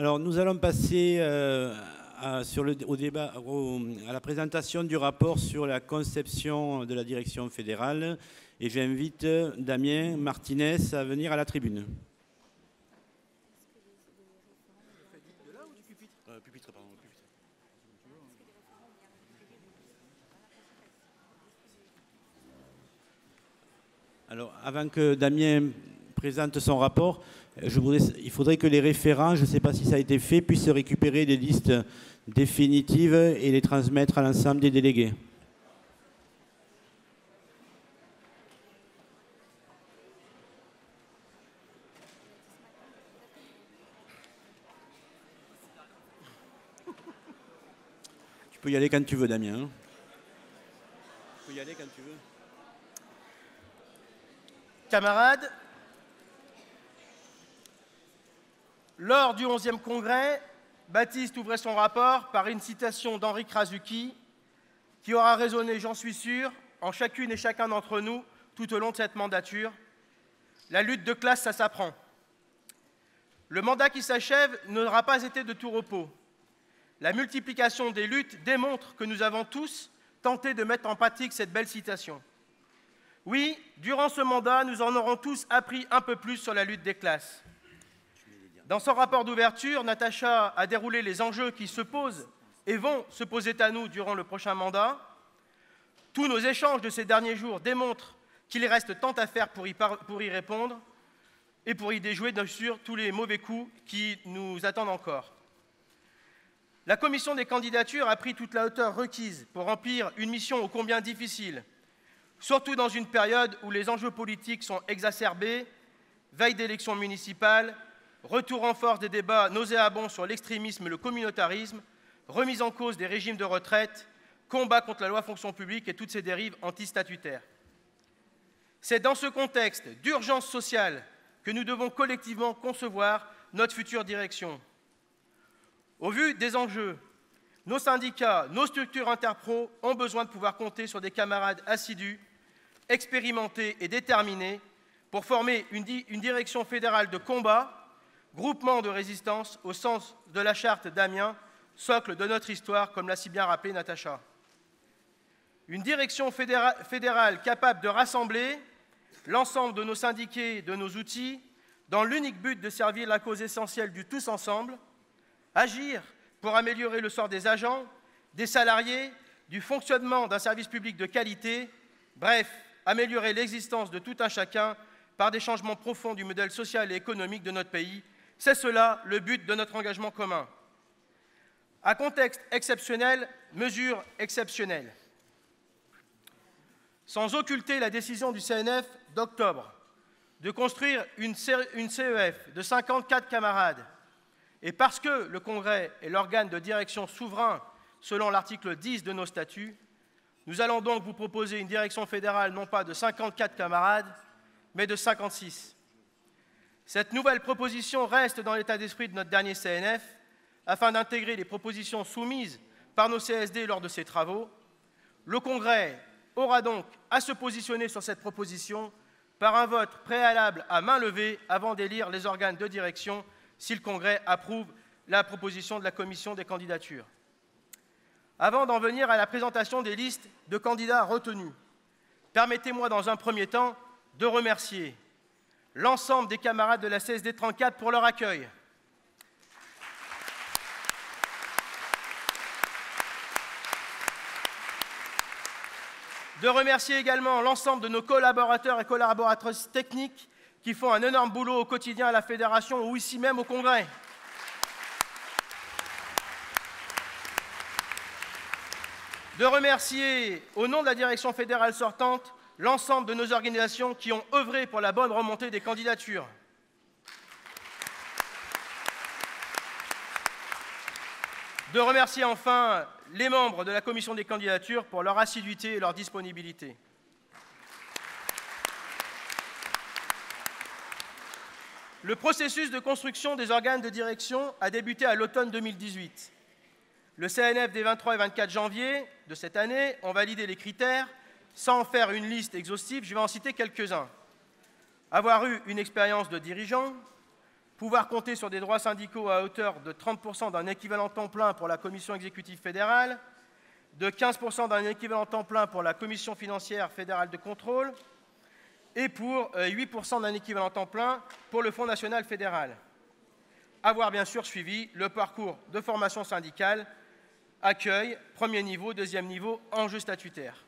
Alors, nous allons passer à la présentation du rapport sur la conception de la direction fédérale. Et j'invite Damien Martinez à venir à la tribune. Alors, avant que Damien présente son rapport, il faudrait que les référents, je ne sais pas si ça a été fait, puissent récupérer des listes définitives et les transmettre à l'ensemble des délégués. Tu peux y aller quand tu veux, Damien. Tu peux y aller quand tu veux. Camarades, lors du 11e congrès, Baptiste ouvrait son rapport par une citation d'Henri Krasuki qui aura résonné, j'en suis sûr, en chacune et chacun d'entre nous tout au long de cette mandature. La lutte de classe, ça s'apprend. Le mandat qui s'achève n'aura pas été de tout repos. La multiplication des luttes démontre que nous avons tous tenté de mettre en pratique cette belle citation. Oui, durant ce mandat, nous en aurons tous appris un peu plus sur la lutte des classes. Dans son rapport d'ouverture, Natacha a déroulé les enjeux qui se posent et vont se poser à nous durant le prochain mandat. Tous nos échanges de ces derniers jours démontrent qu'il reste tant à faire pour y répondre et pour y déjouer, bien sûr, tous les mauvais coups qui nous attendent encore. La commission des candidatures a pris toute la hauteur requise pour remplir une mission ô combien difficile, surtout dans une période où les enjeux politiques sont exacerbés, veille d'élections municipales, retour en force des débats nauséabonds sur l'extrémisme et le communautarisme, remise en cause des régimes de retraite, combat contre la loi fonction publique et toutes ses dérives antistatutaires. C'est dans ce contexte d'urgence sociale que nous devons collectivement concevoir notre future direction. Au vu des enjeux, nos syndicats, nos structures interpro ont besoin de pouvoir compter sur des camarades assidus, expérimentés et déterminés pour former une direction fédérale de combat, groupement de résistance au sens de la charte d'Amiens, socle de notre histoire, comme l'a si bien rappelé Natacha. Une direction fédérale capable de rassembler l'ensemble de nos syndiqués, de nos outils, dans l'unique but de servir la cause essentielle du tous ensemble, agir pour améliorer le sort des agents, des salariés, du fonctionnement d'un service public de qualité, bref, améliorer l'existence de tout un chacun par des changements profonds du modèle social et économique de notre pays. C'est cela le but de notre engagement commun. À contexte exceptionnel, mesures exceptionnelles. Sans occulter la décision du CNF d'octobre de construire une CEF de 54 camarades, et parce que le Congrès est l'organe de direction souverain selon l'article 10 de nos statuts, nous allons donc vous proposer une direction fédérale non pas de 54 camarades, mais de 56. Cette nouvelle proposition reste dans l'état d'esprit de notre dernier CNF, afin d'intégrer les propositions soumises par nos CSD lors de ces travaux. Le Congrès aura donc à se positionner sur cette proposition par un vote préalable à main levée avant d'élire les organes de direction si le Congrès approuve la proposition de la commission des candidatures. Avant d'en venir à la présentation des listes de candidats retenus, permettez-moi dans un premier temps de remercier l'ensemble des camarades de la CSD 34 pour leur accueil. De remercier également l'ensemble de nos collaborateurs et collaboratrices techniques qui font un énorme boulot au quotidien à la Fédération ou ici même au Congrès. De remercier, au nom de la direction fédérale sortante, l'ensemble de nos organisations qui ont œuvré pour la bonne remontée des candidatures. De remercier enfin les membres de la commission des candidatures pour leur assiduité et leur disponibilité. Le processus de construction des organes de direction a débuté à l'automne 2018. Le CNF des 23 et 24 janvier de cette année ont validé les critères. Sans en faire une liste exhaustive, je vais en citer quelques-uns. Avoir eu une expérience de dirigeant, pouvoir compter sur des droits syndicaux à hauteur de 30% d'un équivalent temps plein pour la Commission exécutive fédérale, de 15% d'un équivalent temps plein pour la Commission financière fédérale de contrôle et pour 8% d'un équivalent temps plein pour le Fonds national fédéral. Avoir bien sûr suivi le parcours de formation syndicale, accueil, premier niveau, deuxième niveau, enjeu statutaire.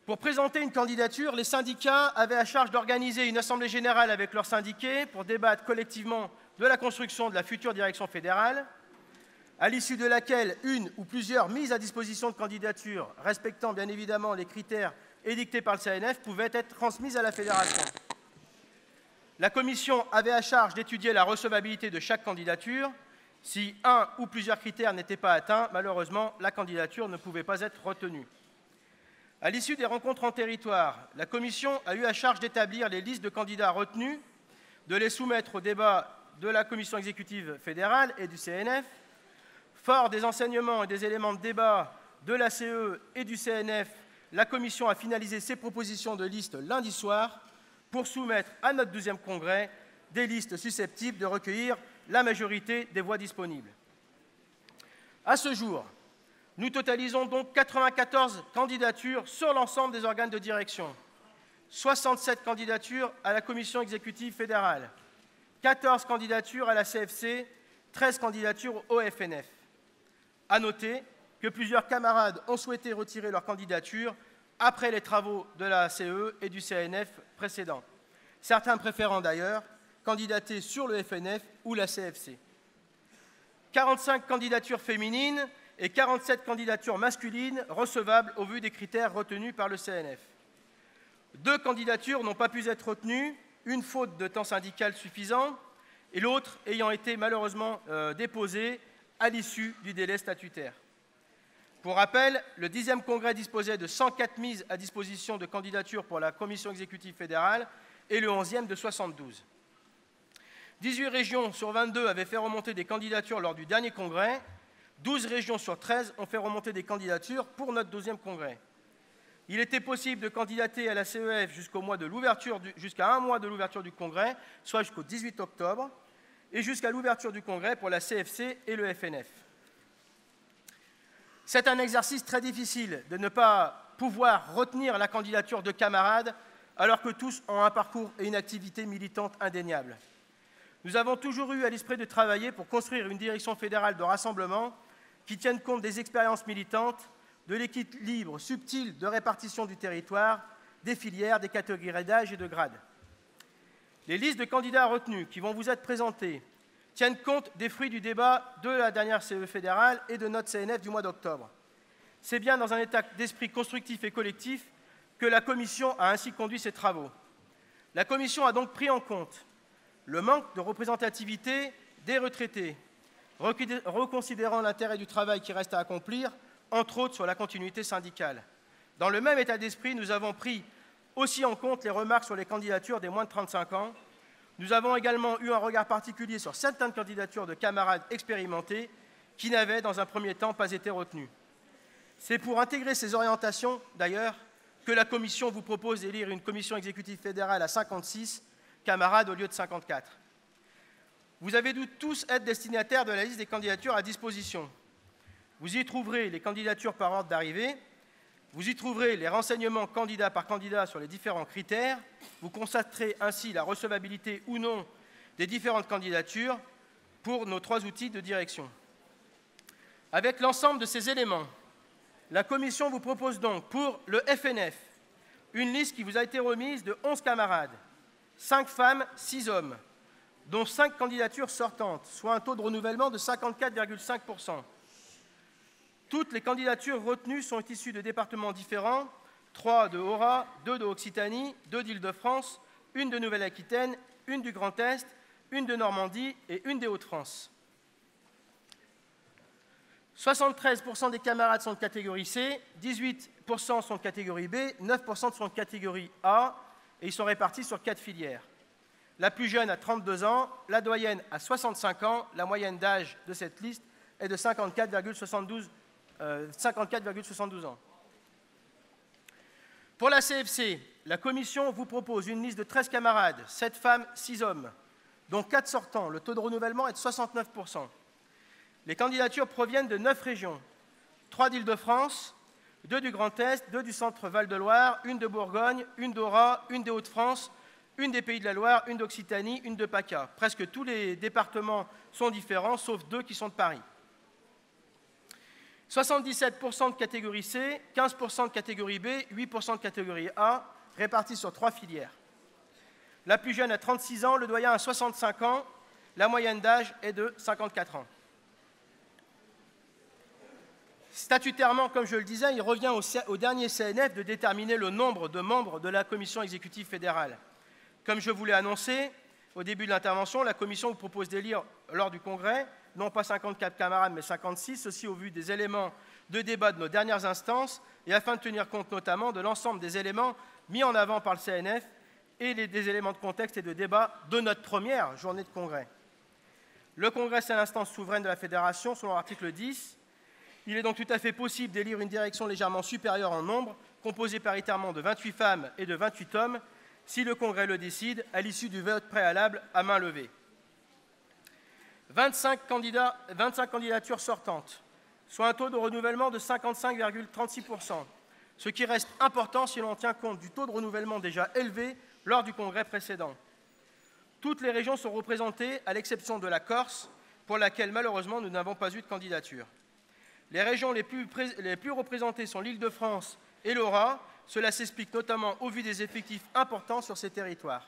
Pour présenter une candidature, les syndicats avaient à charge d'organiser une assemblée générale avec leurs syndiqués pour débattre collectivement de la construction de la future direction fédérale, à l'issue de laquelle une ou plusieurs mises à disposition de candidatures, respectant bien évidemment les critères édictés par le CNF, pouvaient être transmises à la fédération. La commission avait à charge d'étudier la recevabilité de chaque candidature. Si un ou plusieurs critères n'étaient pas atteints, malheureusement, la candidature ne pouvait pas être retenue. À l'issue des rencontres en territoire, la commission a eu à charge d'établir les listes de candidats retenus, de les soumettre au débat de la commission exécutive fédérale et du CNF. Fort des enseignements et des éléments de débat de la CE et du CNF, la commission a finalisé ses propositions de liste lundi soir pour soumettre à notre 12e congrès des listes susceptibles de recueillir la majorité des voix disponibles. À ce jour, nous totalisons donc 94 candidatures sur l'ensemble des organes de direction, 67 candidatures à la Commission exécutive fédérale, 14 candidatures à la CFC, 13 candidatures au FNF. À noter que plusieurs camarades ont souhaité retirer leur candidature après les travaux de la CE et du CNF précédents, certains préférant d'ailleurs candidater sur le FNF ou la CFC. 45 candidatures féminines et 47 candidatures masculines recevables au vu des critères retenus par le CNF. 2 candidatures n'ont pas pu être retenues, une faute de temps syndical suffisant et l'autre ayant été malheureusement déposée à l'issue du délai statutaire. Pour rappel, le 10e congrès disposait de 104 mises à disposition de candidatures pour la Commission exécutive fédérale et le 11e de 72. 18 régions sur 22 avaient fait remonter des candidatures lors du dernier congrès. 12 régions sur 13 ont fait remonter des candidatures pour notre 12e congrès. Il était possible de candidater à la CEF jusqu'à un mois de l'ouverture du congrès, soit jusqu'au 18 octobre, et jusqu'à l'ouverture du congrès pour la CFC et le FNF. C'est un exercice très difficile de ne pas pouvoir retenir la candidature de camarades alors que tous ont un parcours et une activité militante indéniables. Nous avons toujours eu à l'esprit de travailler pour construire une direction fédérale de rassemblement qui tienne compte des expériences militantes, de l'équilibre subtil de répartition du territoire, des filières, des catégories d'âge et de grade. Les listes de candidats retenus qui vont vous être présentées tiennent compte des fruits du débat de la dernière CE fédérale et de notre CNF du mois d'octobre. C'est bien dans un état d'esprit constructif et collectif que la Commission a ainsi conduit ses travaux. La Commission a donc pris en compte le manque de représentativité des retraités, reconsidérant l'intérêt du travail qui reste à accomplir, entre autres sur la continuité syndicale. Dans le même état d'esprit, nous avons pris aussi en compte les remarques sur les candidatures des moins de 35 ans. Nous avons également eu un regard particulier sur certaines candidatures de camarades expérimentés qui n'avaient, dans un premier temps, pas été retenues. C'est pour intégrer ces orientations, d'ailleurs, que la Commission vous propose d'élire une commission exécutive fédérale à 56 camarades au lieu de 54. Vous avez dû tous être destinataires de la liste des candidatures à disposition. Vous y trouverez les candidatures par ordre d'arrivée, vous y trouverez les renseignements candidat par candidat sur les différents critères, vous constaterez ainsi la recevabilité ou non des différentes candidatures pour nos 3 outils de direction. Avec l'ensemble de ces éléments, la Commission vous propose donc pour le FNF une liste qui vous a été remise de 11 camarades, 5 femmes, 6 hommes, dont 5 candidatures sortantes, soit un taux de renouvellement de 54,5%. Toutes les candidatures retenues sont issues de départements différents, 3 de Haut-Rhin, 2 de Occitanie, 2 d'Île-de-France, 1 de Nouvelle-Aquitaine, 1 du Grand Est, 1 de Normandie et 1 des Hauts-de-France. 73% des camarades sont de catégorie C, 18% sont de catégorie B, 9% sont de catégorie A, et ils sont répartis sur 4 filières. La plus jeune a 32 ans, la doyenne a 65 ans, la moyenne d'âge de cette liste est de 54,72 ans. Pour la CFC, la Commission vous propose une liste de 13 camarades, 7 femmes, 6 hommes, dont 4 sortants. Le taux de renouvellement est de 69%. Les candidatures proviennent de 9 régions, 3 d'Île-de-France, 2 du Grand Est, 2 du Centre Val-de-Loire, 1 de Bourgogne, 1 d'Ora, 1 des Hauts-de-France, 1 des Pays de la Loire, 1 d'Occitanie, 1 de PACA. Presque tous les départements sont différents, sauf 2 qui sont de Paris. 77% de catégorie C, 15% de catégorie B, 8% de catégorie A, répartis sur 3 filières. La plus jeune a 36 ans, le doyen a 65 ans, la moyenne d'âge est de 54 ans. Statutairement, comme je le disais, il revient au dernier CNF de déterminer le nombre de membres de la Commission exécutive fédérale. Comme je vous l'ai annoncé au début de l'intervention, la Commission vous propose d'élire lors du Congrès, non pas 54 camarades, mais 56, ceci au vu des éléments de débat de nos dernières instances et afin de tenir compte notamment de l'ensemble des éléments mis en avant par le CNF et des éléments de contexte et de débat de notre première journée de Congrès. Le Congrès, c'est l'instance souveraine de la Fédération, selon l'article 10. Il est donc tout à fait possible d'élire une direction légèrement supérieure en nombre, composée paritairement de 28 femmes et de 28 hommes, si le Congrès le décide, à l'issue du vote préalable à main levée. 25 candidatures sortantes, soit un taux de renouvellement de 55,36%, ce qui reste important si l'on tient compte du taux de renouvellement déjà élevé lors du Congrès précédent. Toutes les régions sont représentées, à l'exception de la Corse, pour laquelle malheureusement nous n'avons pas eu de candidature. Les régions les plus représentées sont l'Île-de-France et l'Ora. Cela s'explique notamment au vu des effectifs importants sur ces territoires.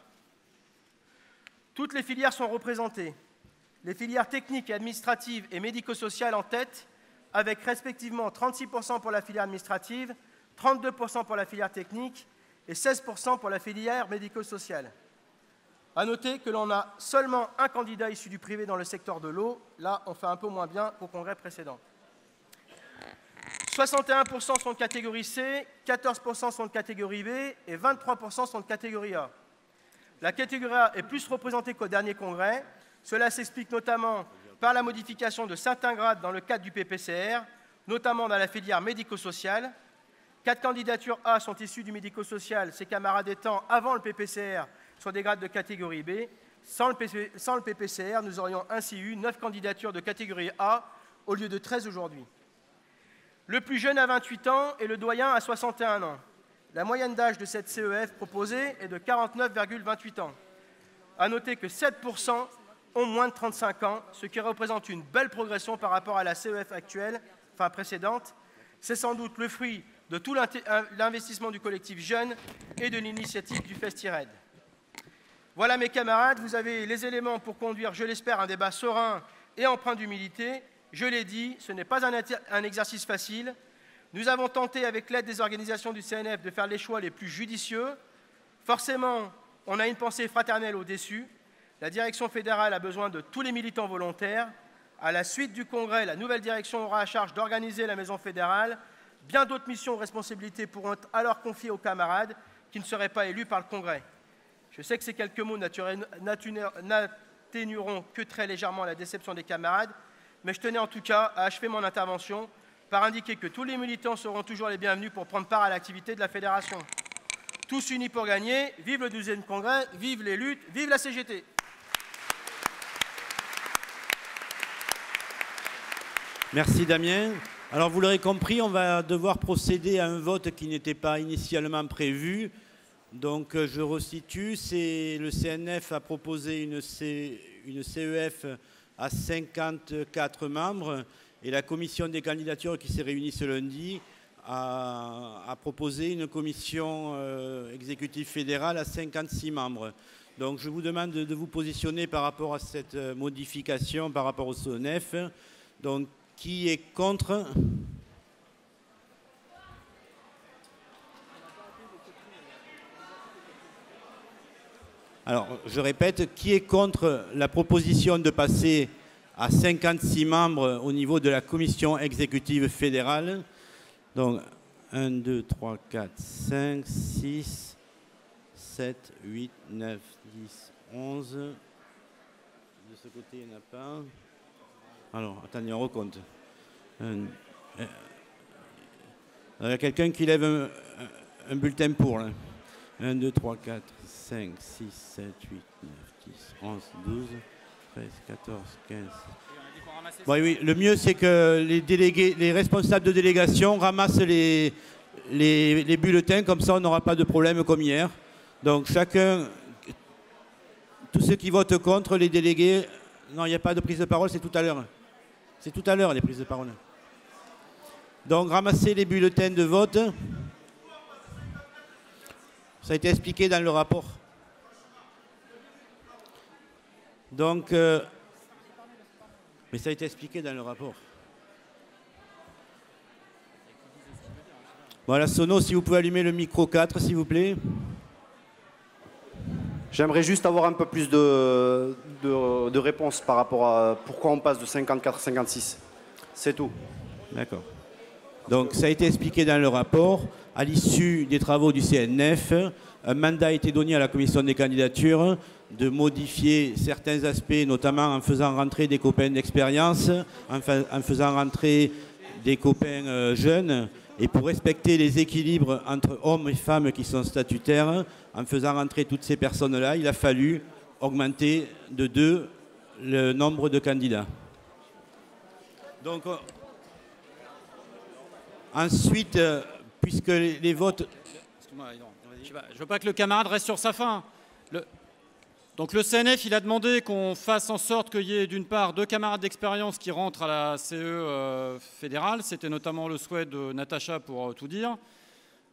Toutes les filières sont représentées. Les filières techniques et administratives et médico-sociales en tête, avec respectivement 36% pour la filière administrative, 32% pour la filière technique et 16% pour la filière médico-sociale. À noter que l'on a seulement un candidat issu du privé dans le secteur de l'eau. Là, on fait un peu moins bien qu'au congrès précédent. 61% sont de catégorie C, 14% sont de catégorie B et 23% sont de catégorie A. La catégorie A est plus représentée qu'au dernier congrès. Cela s'explique notamment par la modification de certains grades dans le cadre du PPCR, notamment dans la filière médico-sociale. 4 candidatures A sont issues du médico-social, ces camarades étant, avant le PPCR, sur des grades de catégorie B. Sans le PPCR, nous aurions ainsi eu 9 candidatures de catégorie A au lieu de 13 aujourd'hui. Le plus jeune a 28 ans et le doyen a 61 ans. La moyenne d'âge de cette CEF proposée est de 49,28 ans. À noter que 7% ont moins de 35 ans, ce qui représente une belle progression par rapport à la CEF actuelle, enfin précédente. C'est sans doute le fruit de tout l'investissement du collectif Jeunes et de l'initiative du FestiRed. Voilà mes camarades, vous avez les éléments pour conduire, je l'espère, un débat serein et empreint d'humilité. Je l'ai dit, ce n'est pas un exercice facile. Nous avons tenté, avec l'aide des organisations du CNF, de faire les choix les plus judicieux. Forcément, on a une pensée fraternelle aux déçus. La direction fédérale a besoin de tous les militants volontaires. À la suite du Congrès, la nouvelle direction aura à charge d'organiser la maison fédérale. Bien d'autres missions ou responsabilités pourront être alors confiées aux camarades qui ne seraient pas élus par le Congrès. Je sais que ces quelques mots n'atténueront que très légèrement la déception des camarades, mais je tenais en tout cas à achever mon intervention par indiquer que tous les militants seront toujours les bienvenus pour prendre part à l'activité de la Fédération. Tous unis pour gagner, vive le 12e Congrès, vive les luttes, vive la CGT. Merci Damien. Alors vous l'aurez compris, on va devoir procéder à un vote qui n'était pas initialement prévu. Donc je resitue, le CNF a proposé une CEF à 54 membres et la commission des candidatures qui s'est réunie ce lundi a proposé une commission exécutive fédérale à 56 membres. Donc je vous demande de vous positionner par rapport à cette modification par rapport au CNF. Donc qui est contre ? Alors, je répète, qui est contre la proposition de passer à 56 membres au niveau de la commission exécutive fédérale? Donc, 1, 2, 3, 4, 5, 6, 7, 8, 9, 10, 11. De ce côté, il n'y en a pas. Alors, attendez, on recompte. Il y a quelqu'un qui lève un bulletin pour, là. 1, 2, 3, 4, 5, 6, 7, 8, 9, 10, 11, 12, 13, 14, 15. Bon, oui, le mieux, c'est que les délégués, les responsables de délégation ramassent les bulletins, comme ça on n'aura pas de problème comme hier. Donc chacun, tous ceux qui votent contre, les délégués, non, il n'y a pas de prise de parole, c'est tout à l'heure. C'est tout à l'heure les prises de parole. Donc ramassez les bulletins de vote. Ça a été expliqué dans le rapport. Donc, mais ça a été expliqué dans le rapport. Voilà, Sono, si vous pouvez allumer le micro 4, s'il vous plaît. J'aimerais juste avoir un peu plus de réponses par rapport à pourquoi on passe de 54 à 56. C'est tout. D'accord. Donc, ça a été expliqué dans le rapport. À l'issue des travaux du CNF, un mandat a été donné à la commission des candidatures de modifier certains aspects, notamment en faisant rentrer des copains d'expérience, en faisant rentrer des copains jeunes, et pour respecter les équilibres entre hommes et femmes qui sont statutaires, en faisant rentrer toutes ces personnes-là, il a fallu augmenter de 2 le nombre de candidats. Donc, ensuite, puisque les votes... Je ne veux pas que le camarade reste sur sa faim. Donc le CNF, il a demandé qu'on fasse en sorte qu'il y ait d'une part 2 camarades d'expérience qui rentrent à la CE fédérale. C'était notamment le souhait de Natacha pour tout dire.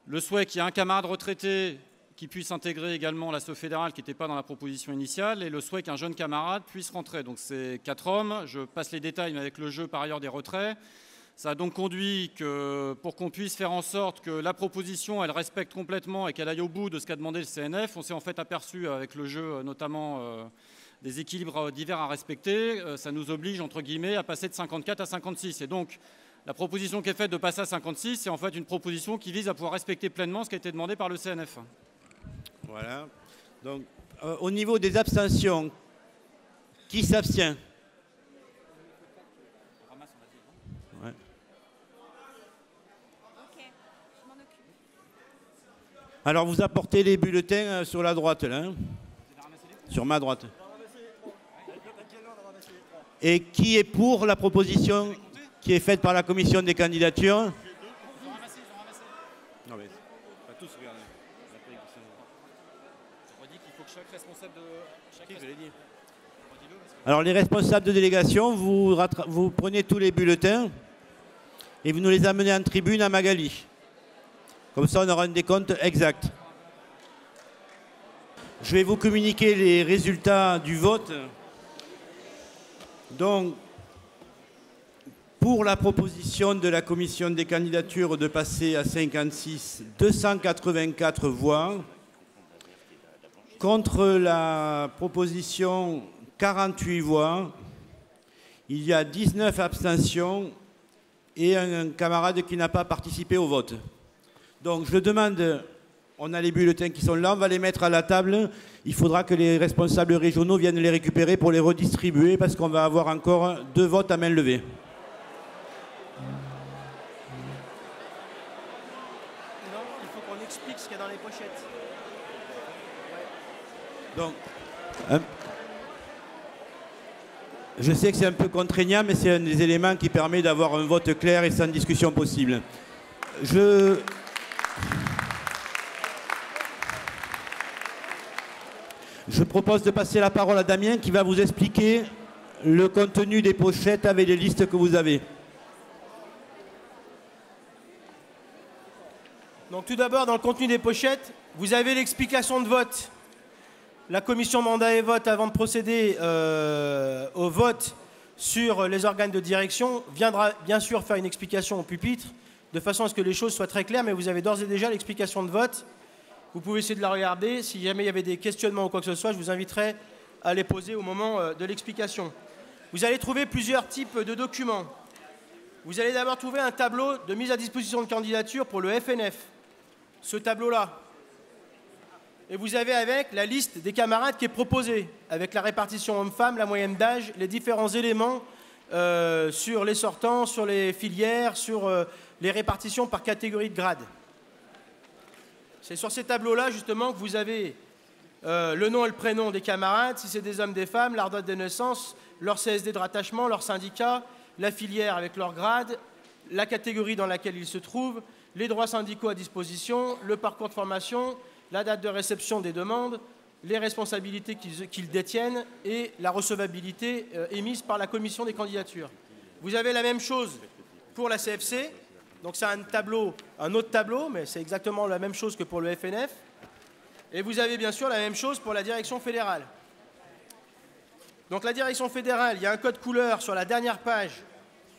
Le souhait qu'il y ait un camarade retraité qui puisse intégrer également la CE fédérale qui n'était pas dans la proposition initiale. Et le souhait qu'un jeune camarade puisse rentrer. Donc c'est 4 hommes. Je passe les détails, mais avec le jeu par ailleurs des retraits. Ça a donc conduit que, pour qu'on puisse faire en sorte que la proposition, elle respecte complètement et qu'elle aille au bout de ce qu'a demandé le CNF. On s'est en fait aperçu avec le jeu, notamment des équilibres divers à respecter. Ça nous oblige, entre guillemets, à passer de 54 à 56. Et donc, la proposition qui est faite de passer à 56, c'est en fait une proposition qui vise à pouvoir respecter pleinement ce qui a été demandé par le CNF. Voilà. Donc, au niveau des abstentions, qui s'abstient ? Alors, vous apportez les bulletins sur la droite, là. Hein, sur ma droite. Et qui est pour la proposition qui est faite par la commission des candidatures? Non, mais pas tous, regardez. Je redis qu'il faut que chaque responsable de... Alors, les responsables de délégation, vous prenez tous les bulletins et vous nous les amenez en tribune à Magali. Comme ça, on aura un décompte exact. Je vais vous communiquer les résultats du vote. Donc, pour la proposition de la commission des candidatures de passer à 56, 284 voix. Contre la proposition, 48 voix. Il y a 19 abstentions et un camarade qui n'a pas participé au vote. Donc je demande, on a les bulletins qui sont là, on va les mettre à la table. Il faudra que les responsables régionaux viennent les récupérer pour les redistribuer parce qu'on va avoir encore 2 votes à main levée. Non, il faut qu'on explique ce qu'il y a dans les pochettes. Donc, je sais que c'est un peu contraignant, mais c'est un des éléments qui permet d'avoir un vote clair et sans discussion possible. Je propose de passer la parole à Damien qui va vous expliquer le contenu des pochettes avec les listes que vous avez. Donc tout d'abord, dans le contenu des pochettes, vous avez l'explication de vote. La commission mandat et vote, avant de procéder au vote sur les organes de direction, viendra bien sûr faire une explication au pupitre, de façon à ce que les choses soient très claires, mais vous avez d'ores et déjà l'explication de vote. Vous pouvez essayer de la regarder. Si jamais il y avait des questionnements ou quoi que ce soit, je vous inviterai à les poser au moment de l'explication. Vous allez trouver plusieurs types de documents. Vous allez d'abord trouver un tableau de mise à disposition de candidature pour le FNF. Ce tableau-là. Et vous avez avec la liste des camarades qui est proposée, avec la répartition homme-femme, la moyenne d'âge, les différents éléments sur les sortants, sur les filières, sur les répartitions par catégorie de grade. C'est sur ces tableaux-là, justement, que vous avez le nom et le prénom des camarades, si c'est des hommes, des femmes, leur date de naissance, leur CSD de rattachement, leur syndicat, la filière avec leur grade, la catégorie dans laquelle ils se trouvent, les droits syndicaux à disposition, le parcours de formation, la date de réception des demandes, les responsabilités qu'ils détiennent et la recevabilité émise par la commission des candidatures. Vous avez la même chose pour la CFC, donc c'est un autre tableau, mais c'est exactement la même chose que pour le FNF. Et vous avez bien sûr la même chose pour la direction fédérale. Donc la direction fédérale, il y a un code couleur sur la dernière page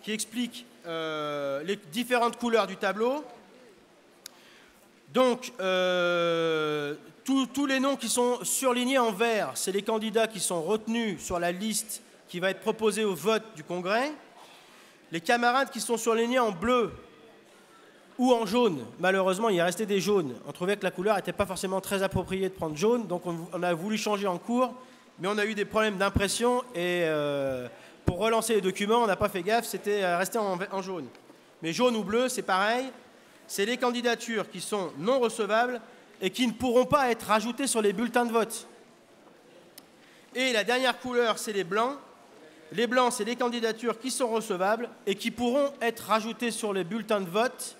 qui explique les différentes couleurs du tableau. Donc, tous les noms qui sont surlignés en vert, c'est les candidats qui sont retenus sur la liste qui va être proposée au vote du Congrès. Les camarades qui sont surlignés en bleu ou en jaune, malheureusement, il est resté des jaunes. On trouvait que la couleur n'était pas forcément très appropriée de prendre jaune, donc on a voulu changer en cours, mais on a eu des problèmes d'impression et pour relancer les documents, on n'a pas fait gaffe, c'était resté en jaune. Mais jaune ou bleu, c'est pareil. C'est les candidatures qui sont non recevables et qui ne pourront pas être rajoutées sur les bulletins de vote. Et la dernière couleur, c'est les blancs. Les blancs, c'est les candidatures qui sont recevables et qui pourront être rajoutées sur les bulletins de vote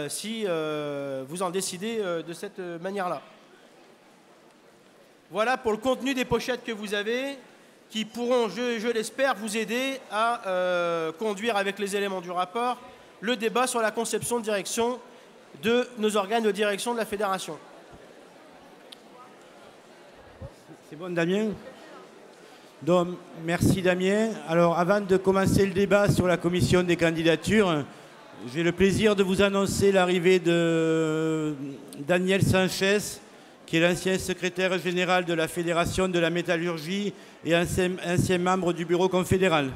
si vous en décidez de cette manière-là. Voilà pour le contenu des pochettes que vous avez, qui pourront, je l'espère, vous aider à conduire avec les éléments du rapport le débat sur la conception de direction de nos organes de direction de la fédération. C'est bon, Damien? Donc, merci, Damien. Alors, avant de commencer le débat sur la commission des candidatures, j'ai le plaisir de vous annoncer l'arrivée de Daniel Sanchez, qui est l'ancien secrétaire général de la Fédération de la métallurgie et ancien membre du bureau confédéral.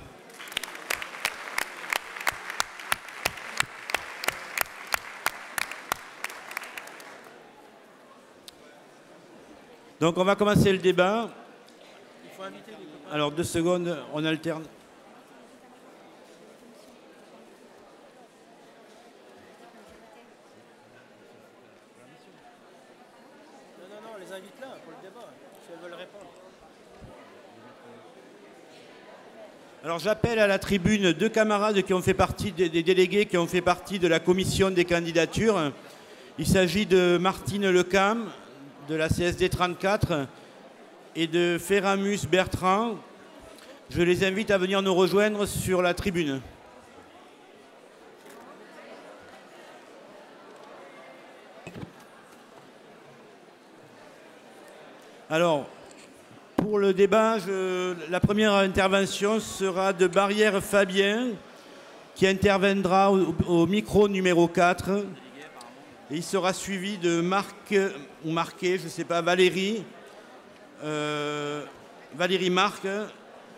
Donc on va commencer le débat. Alors 2 secondes, on alterne. Non, on les invite là pour le débat, si elles veulent répondre. Alors j'appelle à la tribune 2 camarades qui ont fait partie des délégués qui ont fait partie de la commission des candidatures. Il s'agit de Martine Lecam, de la CSD 34 et de Ferramus Bertrand. Je les invite à venir nous rejoindre sur la tribune. Alors, pour le débat, la première intervention sera de Barrière Fabien, qui interviendra au micro numéro 4. Et il sera suivi de Marc, ou Marquet, je ne sais pas, Valérie Marc,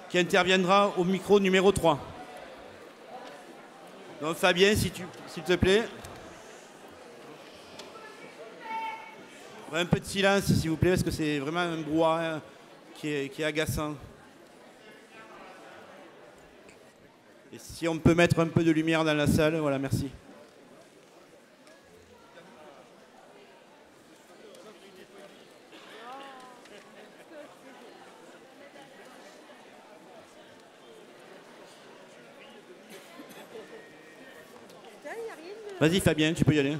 qui interviendra au micro numéro 3. Donc Fabien, s'il te plaît. Un peu de silence, s'il vous plaît, parce que c'est vraiment un brouhaha qui est agaçant. Et si on peut mettre un peu de lumière dans la salle, voilà, merci. Vas-y Fabien, tu peux y aller.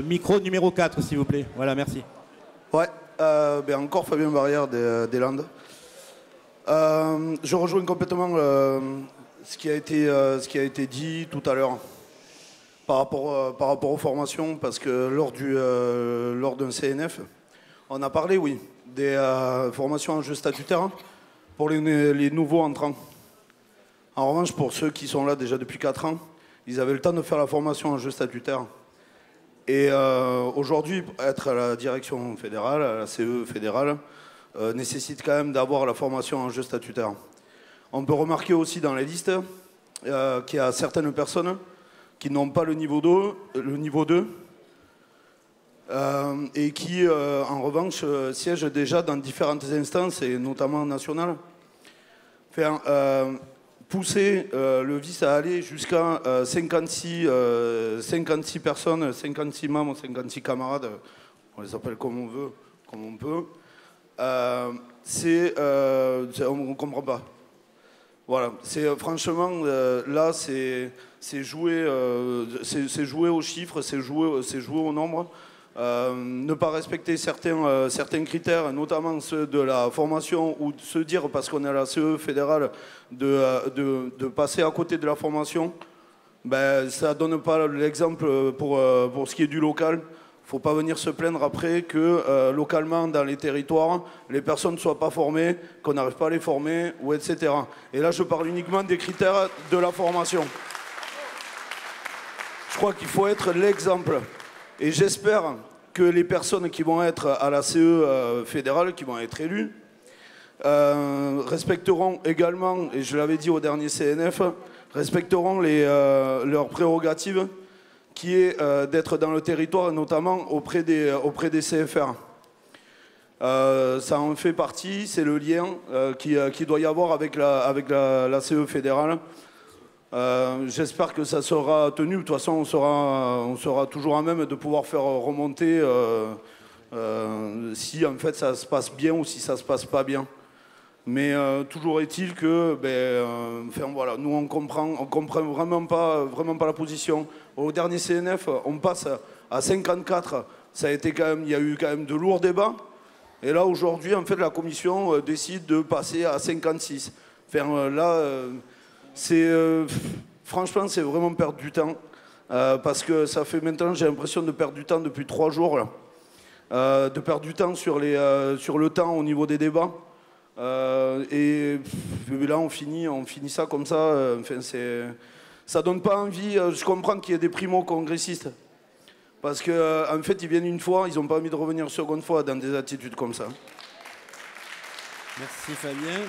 Micro numéro 4, s'il vous plaît. Voilà, merci. Ouais, encore Fabien Barrière des Landes. Je rejoins complètement ce qui a été dit tout à l'heure par rapport aux formations, parce que lors d'un CNF, on a parlé, oui, des formations en jeu statutaire pour les nouveaux entrants. En revanche, pour ceux qui sont là déjà depuis 4 ans, ils avaient le temps de faire la formation en jeu statutaire. Et aujourd'hui, être à la direction fédérale, à la CE fédérale, nécessite quand même d'avoir la formation en jeu statutaire. On peut remarquer aussi dans les listes qu'il y a certaines personnes qui n'ont pas le niveau 2 et qui, en revanche, siègent déjà dans différentes instances, et notamment nationales. pousser le vice à aller jusqu'à 56 personnes, 56 membres, 56 camarades, on les appelle comme on veut, comme on peut, on ne comprend pas. Voilà, franchement, là, c'est jouer aux chiffres, c'est jouer au nombre. Ne pas respecter certains critères, notamment ceux de la formation, ou de se dire, parce qu'on est à la CE fédérale, de passer à côté de la formation, ben, ça ne donne pas l'exemple pour ce qui est du local. Il ne faut pas venir se plaindre après que localement, dans les territoires, les personnes ne soient pas formées, qu'on n'arrive pas à les former, ou etc. Et là, je parle uniquement des critères de la formation. Je crois qu'il faut être l'exemple. Et j'espère que les personnes qui vont être à la CE fédérale, qui vont être élues, respecteront également, et je l'avais dit au dernier CNF, respecteront leurs prérogatives, qui est d'être dans le territoire, notamment auprès des CFR. Ça en fait partie, c'est le lien qui doit y avoir avec la CE fédérale. J'espère que ça sera tenu. De toute façon, on sera toujours à même de pouvoir faire remonter si en fait ça se passe bien ou si ça se passe pas bien. Mais toujours est-il que, enfin, voilà, nous on comprend vraiment pas la position. Au dernier CNF, on passe à 54. Ça a été quand même, il y a eu quand même de lourds débats. Et là aujourd'hui, en fait, la commission décide de passer à 56. Enfin, là. Franchement, c'est vraiment perdre du temps. Parce que ça fait maintenant, j'ai l'impression de perdre du temps depuis 3 jours. Là. De perdre du temps sur le temps au niveau des débats. Et là, on finit ça comme ça. Enfin, ça donne pas envie. Je comprends qu'il y ait des primo-congressistes. Parce qu'en en fait, ils viennent une fois, ils n'ont pas envie de revenir une seconde fois dans des attitudes comme ça. Merci Fabien.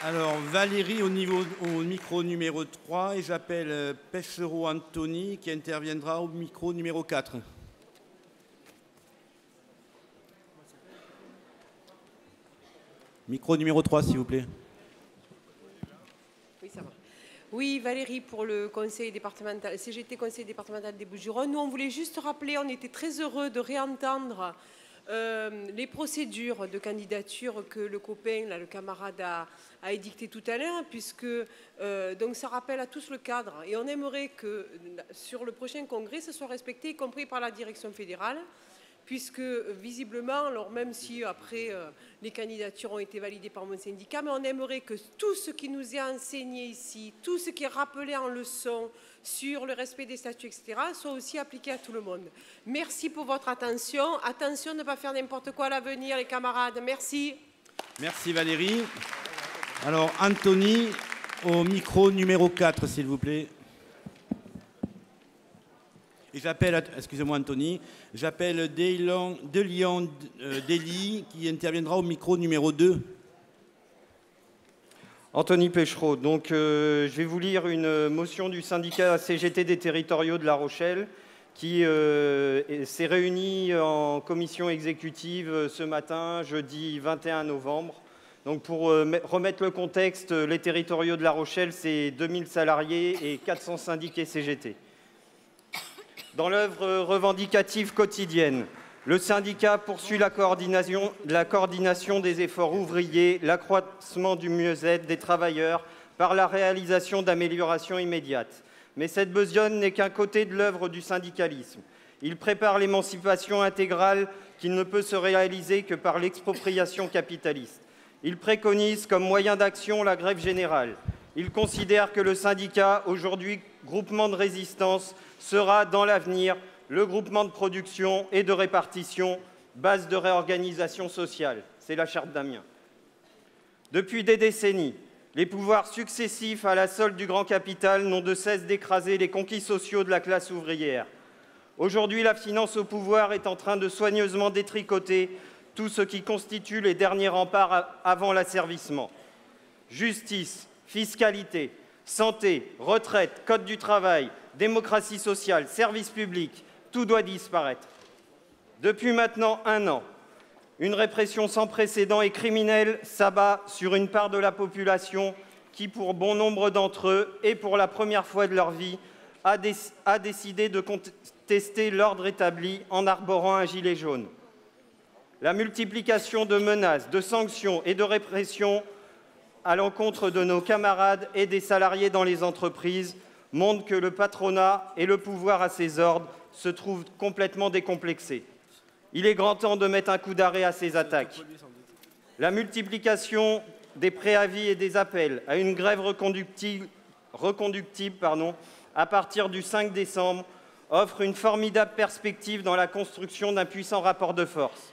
Alors Valérie au micro numéro 3 et j'appelle Peschereau Anthony qui interviendra au micro numéro 4. Micro numéro 3 s'il vous plaît. Oui, ça va. Oui, Valérie pour le conseil départemental, CGT Conseil départemental des Bouches-du-Rhône. Nous, on voulait juste rappeler, on était très heureux de réentendre les procédures de candidature que le copain, là, le camarade a édicté tout à l'heure, puisque donc ça rappelle à tous le cadre. Et on aimerait que sur le prochain congrès, ce soit respecté, y compris par la direction fédérale, puisque visiblement, alors même si après les candidatures ont été validées par mon syndicat, mais on aimerait que tout ce qui nous est enseigné ici, tout ce qui est rappelé en leçon sur le respect des statuts, etc., soit aussi appliqué à tout le monde. Merci pour votre attention. Attention de ne pas faire n'importe quoi à l'avenir, les camarades. Merci. Merci Valérie. Alors Anthony, au micro numéro 4, s'il vous plaît. Et j'appelle, excusez-moi Anthony, j'appelle Delian Dely qui interviendra au micro numéro 2. Anthony Peschereau. Donc je vais vous lire une motion du syndicat CGT des territoriaux de La Rochelle qui s'est réuni en commission exécutive ce matin, jeudi 21 novembre. Donc pour remettre le contexte, les territoriaux de La Rochelle, c'est 2000 salariés et 400 syndiqués CGT. Dans l'œuvre revendicative quotidienne, le syndicat poursuit la coordination des efforts ouvriers, l'accroissement du mieux-être des travailleurs par la réalisation d'améliorations immédiates. Mais cette besogne n'est qu'un côté de l'œuvre du syndicalisme. Il prépare l'émancipation intégrale qui ne peut se réaliser que par l'expropriation capitaliste. Il préconise comme moyen d'action la grève générale. Il considère que le syndicat, aujourd'hui groupement de résistance, sera dans l'avenir le groupement de production et de répartition, base de réorganisation sociale. C'est la charte d'Amiens. Depuis des décennies, les pouvoirs successifs à la solde du grand capital n'ont de cesse d'écraser les conquis sociaux de la classe ouvrière. Aujourd'hui, la finance au pouvoir est en train de soigneusement détricoter tout ce qui constitue les derniers remparts avant l'asservissement. Justice, fiscalité, santé, retraite, code du travail, démocratie sociale, services publics, tout doit disparaître. Depuis maintenant 1 an, Une répression sans précédent et criminelle s'abat sur une part de la population qui, pour bon nombre d'entre eux, et pour la première fois de leur vie, a décidé de contester l'ordre établi en arborant un gilet jaune. La multiplication de menaces, de sanctions et de répression à l'encontre de nos camarades et des salariés dans les entreprises montre que le patronat et le pouvoir à ses ordres se trouvent complètement décomplexés. Il est grand temps de mettre un coup d'arrêt à ces attaques. La multiplication des préavis et des appels à une grève reconductible à partir du 5 décembre offre une formidable perspective dans la construction d'un puissant rapport de force.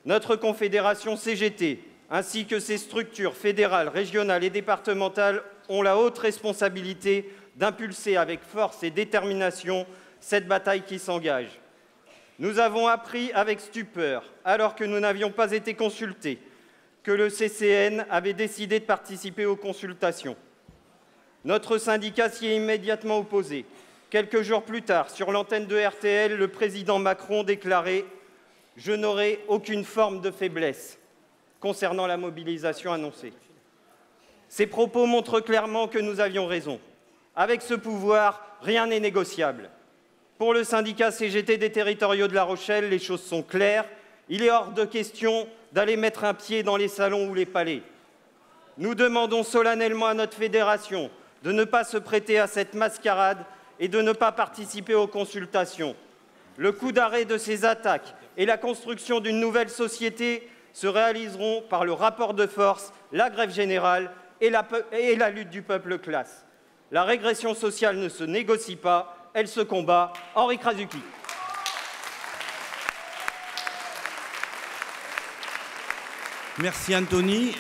Notre confédération CGT, ainsi que ses structures fédérales, régionales et départementales, ont la haute responsabilité d'impulser avec force et détermination cette bataille qui s'engage. Nous avons appris avec stupeur, alors que nous n'avions pas été consultés, que le CCN avait décidé de participer aux consultations. Notre syndicat s'y est immédiatement opposé. Quelques jours plus tard, sur l'antenne de RTL, le président Macron déclarait « Je n'aurai aucune forme de faiblesse » concernant la mobilisation annoncée. Ces propos montrent clairement que nous avions raison. Avec ce pouvoir, rien n'est négociable. Pour le syndicat CGT des territoriaux de La Rochelle, les choses sont claires. Il est hors de question d'aller mettre un pied dans les salons ou les palais. Nous demandons solennellement à notre fédération de ne pas se prêter à cette mascarade et de ne pas participer aux consultations. Le coup d'arrêt de ces attaques et la construction d'une nouvelle société se réaliseront par le rapport de force, la grève générale et la lutte du peuple classe. La régression sociale ne se négocie pas, elle se combat. Henri Krasuki. Merci Anthony.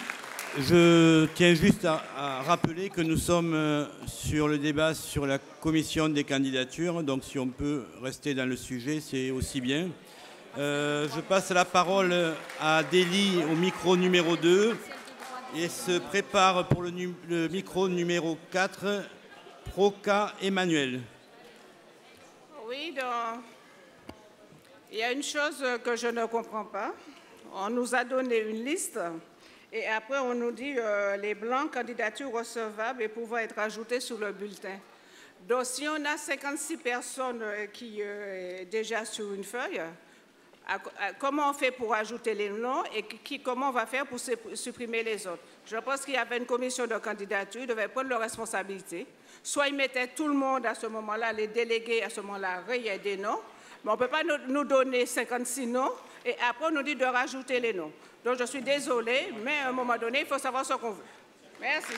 Je tiens juste à rappeler que nous sommes sur le débat sur la commission des candidatures, donc si on peut rester dans le sujet, c'est aussi bien. Je passe la parole à Délie au micro numéro 2 et se prépare pour le micro numéro 4, Proca Emmanuel. Oui, il y a une chose que je ne comprends pas. On nous a donné une liste et après on nous dit les blancs, candidatures recevables et pouvant être ajoutées sur le bulletin. Donc si on a 56 personnes qui sont déjà sur une feuille, comment on fait pour ajouter les noms et comment on va faire pour supprimer les autres? Je pense qu'il y avait une commission de candidature, ils devaient prendre leurs responsabilités. Soit ils mettaient tout le monde à ce moment-là, les délégués à ce moment-là, rayaient des noms, mais on ne peut pas nous donner 56 noms et après on nous dit de rajouter les noms. Donc je suis désolée, mais à un moment donné, il faut savoir ce qu'on veut. Merci.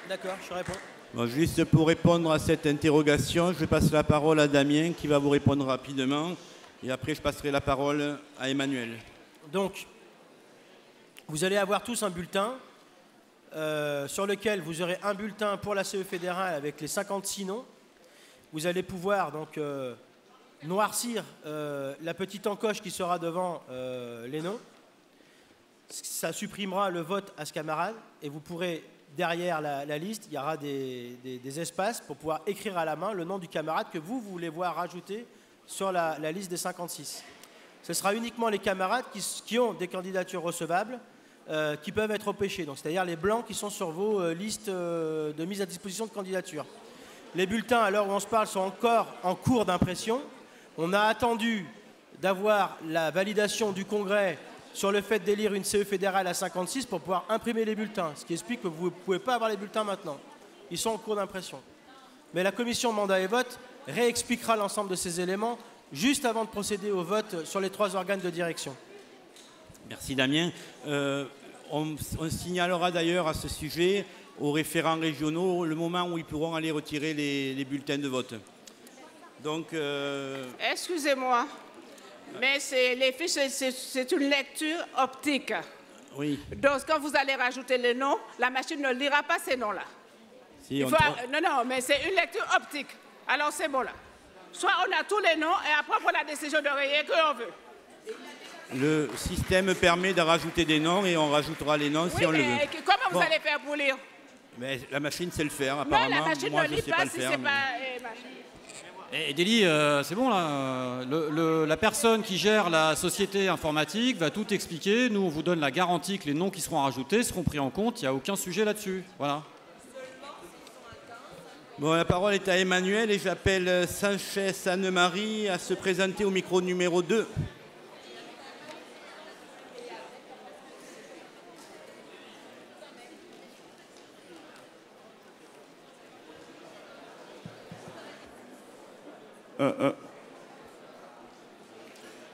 D'accord, je réponds. Bon, juste pour répondre à cette interrogation, je passe la parole à Damien qui va vous répondre rapidement et après je passerai la parole à Emmanuel. Donc, vous allez avoir tous un bulletin sur lequel vous aurez un bulletin pour la CE fédérale avec les 56 noms. Vous allez pouvoir donc noircir la petite encoche qui sera devant les noms. Ça supprimera le vote à ce camarade et vous pourrez, derrière la liste, il y aura des espaces pour pouvoir écrire à la main le nom du camarade que vous voulez voir rajouté sur la liste des 56. Ce sera uniquement les camarades qui ont des candidatures recevables qui peuvent être repêchés, c'est-à-dire les blancs qui sont sur vos listes de mise à disposition de candidature. Les bulletins, à l'heure où on se parle, sont encore en cours d'impression. On a attendu d'avoir la validation du Congrès sur le fait d'élire une CE fédérale à 56 pour pouvoir imprimer les bulletins, ce qui explique que vous ne pouvez pas avoir les bulletins maintenant. Ils sont en cours d'impression. Mais la commission mandat et vote réexpliquera l'ensemble de ces éléments juste avant de procéder au vote sur les 3 organes de direction. Merci Damien. On signalera d'ailleurs à ce sujet aux référents régionaux le moment où ils pourront aller retirer les bulletins de vote. Donc, excusez-moi, mais les fiches, c'est une lecture optique. Oui. Donc, quand vous allez rajouter les noms, la machine ne lira pas ces noms-là. Si, non, mais c'est une lecture optique. Alors, c'est bon là. Soit on a tous les noms et après on prend la décision de rayer que l'on veut. Le système permet de rajouter des noms et on rajoutera les noms si on le veut. Comment vous allez faire pour lire? Mais la machine sait le faire, apparemment. Non, la machine moi, ne lit pas si c'est pas... Et Déli, c'est bon là. La personne qui gère la société informatique va tout expliquer. Nous, on vous donne la garantie que les noms qui seront rajoutés seront pris en compte. Il n'y a aucun sujet là-dessus. Voilà. Bon, la parole est à Emmanuel et j'appelle Sanchez Anne-Marie à se présenter au micro numéro 2.